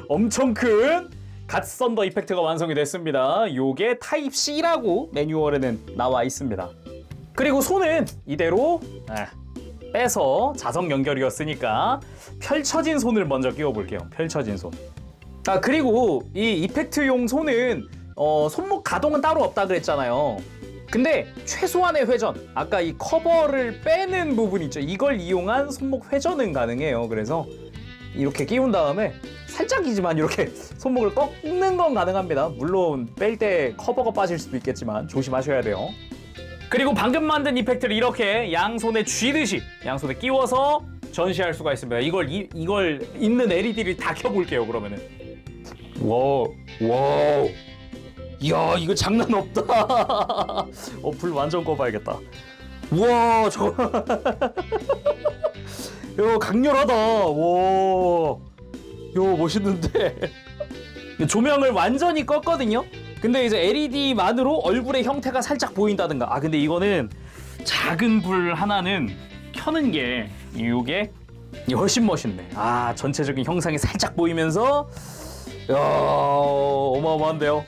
엄청 큰 갓썬더 이펙트가 완성이 됐습니다. 요게 타입 C라고 매뉴얼에는 나와 있습니다. 그리고 손은 이대로 빼서 자석 연결이었으니까 펼쳐진 손을 먼저 끼워볼게요. 펼쳐진 손. 그리고 이 이펙트용 손은 손목 가동은 따로 없다 그랬잖아요. 근데 최소한의 회전, 아까 이 커버를 빼는 부분 있죠. 이걸 이용한 손목 회전은 가능해요. 그래서 이렇게 끼운 다음에 살짝이지만 이렇게 손목을 꺾는 건 가능합니다. 물론 뺄 때 커버가 빠질 수도 있겠지만 조심하셔야 돼요. 그리고 방금 만든 이펙트를 이렇게 양손에 쥐듯이 양손에 끼워서 전시할 수가 있습니다. 이걸 있는 LED를 다 켜볼게요. 그러면은 와우, 이야, 이거 장난 없다. 불 완전 꺼봐야겠다. 우와, 이거 강렬하다. 와, 이거 멋있는데. 조명을 완전히 껐거든요. 근데 이제 LED만으로 얼굴의 형태가 살짝 보인다든가. 근데 이거는 작은 불 하나는 켜는 게 이게 훨씬 멋있네. 전체적인 형상이 살짝 보이면서 이야, 어마어마한데요.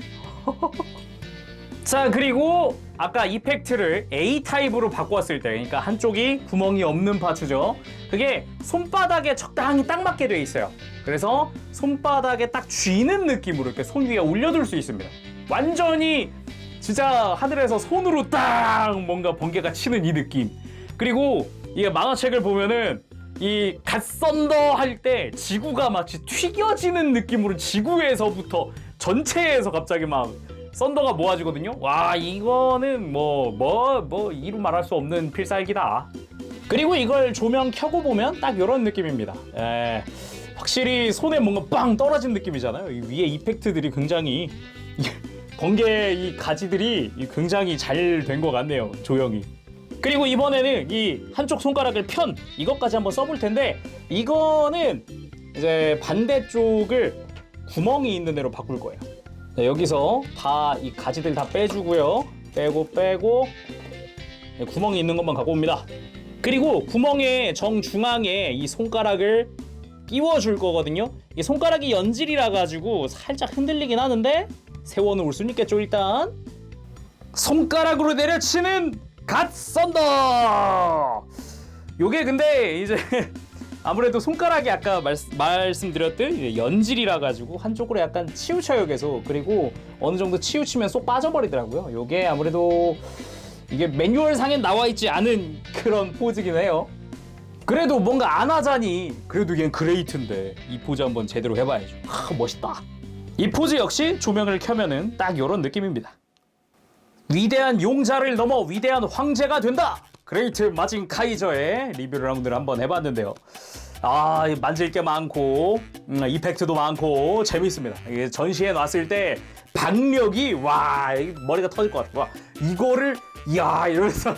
자, 그리고 아까 이펙트를 A 타입으로 바꿨을 때, 그러니까 한쪽이 구멍이 없는 파츠죠. 그게 손바닥에 적당히 딱 맞게 돼 있어요. 그래서 손바닥에 딱 쥐는 느낌으로 이렇게 손 위에 올려둘 수 있습니다. 완전히 진짜 하늘에서 손으로 딱 뭔가 번개가 치는 이 느낌. 그리고 이게 만화책을 보면은 이 갓썬더 할 때 지구가 마치 튀겨지는 느낌으로 지구에서부터 전체에서 갑자기 막 썬더가 모아지거든요. 와, 이거는 이루 말할 수 없는 필살기다. 그리고 이걸 조명 켜고 보면 딱 이런 느낌입니다. 확실히 손에 뭔가 빵 떨어진 느낌이잖아요. 이 위에 이펙트들이 굉장히 번개 이 가지들이 굉장히 잘 된 것 같네요. 조형이. 그리고 이번에는 이 한쪽 손가락을 편 이것까지 한번 써볼 텐데, 이거는 이제 반대쪽을 구멍이 있는 데로 바꿀 거예요. 여기서 다 이 가지들 다 빼주고요. 빼고 구멍이 있는 것만 갖고 옵니다. 그리고 구멍의 정중앙에 이 손가락을 끼워줄 거거든요. 이 손가락이 연질이라 가지고 살짝 흔들리긴 하는데 세워놓을 수는 있겠죠. 일단 손가락으로 내려치는 갓썬더. 요게 근데 이제 아무래도 손가락이 아까 말씀드렸듯 연질이라 가지고 한쪽으로 약간 치우쳐요 계속. 그리고 어느 정도 치우치면 쏙 빠져버리더라고요. 요게 아무래도 이게 매뉴얼 상엔 나와 있지 않은 그런 포즈긴 해요. 그래도 뭔가 안 하자니 그래도 얘는 그레이트인데 이 포즈 한번 제대로 해봐야죠. 멋있다. 이 포즈 역시 조명을 켜면은 딱 요런 느낌입니다. 위대한 용자를 넘어 위대한 황제가 된다. 그레이트 마징 카이저의 리뷰를 오늘 한번 해봤는데요. 만질 게 많고 이펙트도 많고 재밌습니다. 이게 전시에 놨을 때 박력이 머리가 터질 것 같아. 이거를 이러면서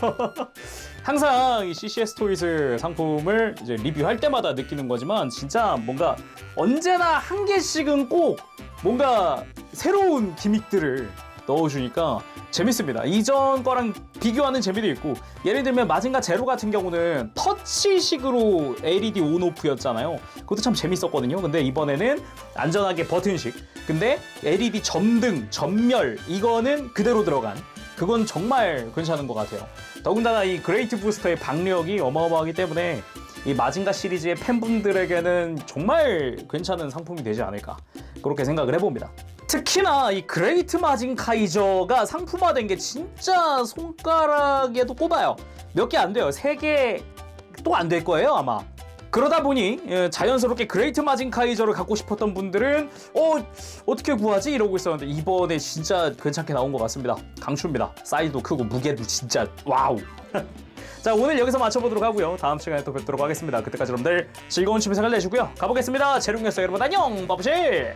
항상 이 CCS 토이즈 상품을 이제 리뷰할 때마다 느끼는 거지만 진짜 뭔가 언제나 한 개씩은 꼭 뭔가 새로운 기믹들을 넣어주니까 재밌습니다. 이전 거랑 비교하는 재미도 있고, 예를 들면 마징가 제로 같은 경우는 터치식으로 LED 온오프였잖아요. 그것도 참 재밌었거든요. 근데 이번에는 안전하게 버튼식. 근데 LED 점등, 점멸 이거는 그대로 들어간, 그건 정말 괜찮은 것 같아요. 더군다나 이 그레이트 부스터의 박력이 어마어마하기 때문에 이 마징가 시리즈의 팬분들에게는 정말 괜찮은 상품이 되지 않을까, 그렇게 생각을 해봅니다. 특히나 이 그레이트 마징 카이저가 상품화된 게 진짜 손가락에도 꼽아요. 몇 개 안 돼요. 3개도 안 될 거예요 아마. 그러다 보니 자연스럽게 그레이트 마징 카이저를 갖고 싶었던 분들은 어떻게 구하지? 이러고 있었는데 이번에 진짜 괜찮게 나온 것 같습니다. 강추입니다. 사이즈도 크고 무게도 진짜 와우. 자, 오늘 여기서 마쳐보도록 하고요. 다음 시간에 또 뵙도록 하겠습니다. 그때까지 여러분들 즐거운 취미 생활 내시고요. 가보겠습니다. 제룡이었어요. 여러분 안녕. 바보실.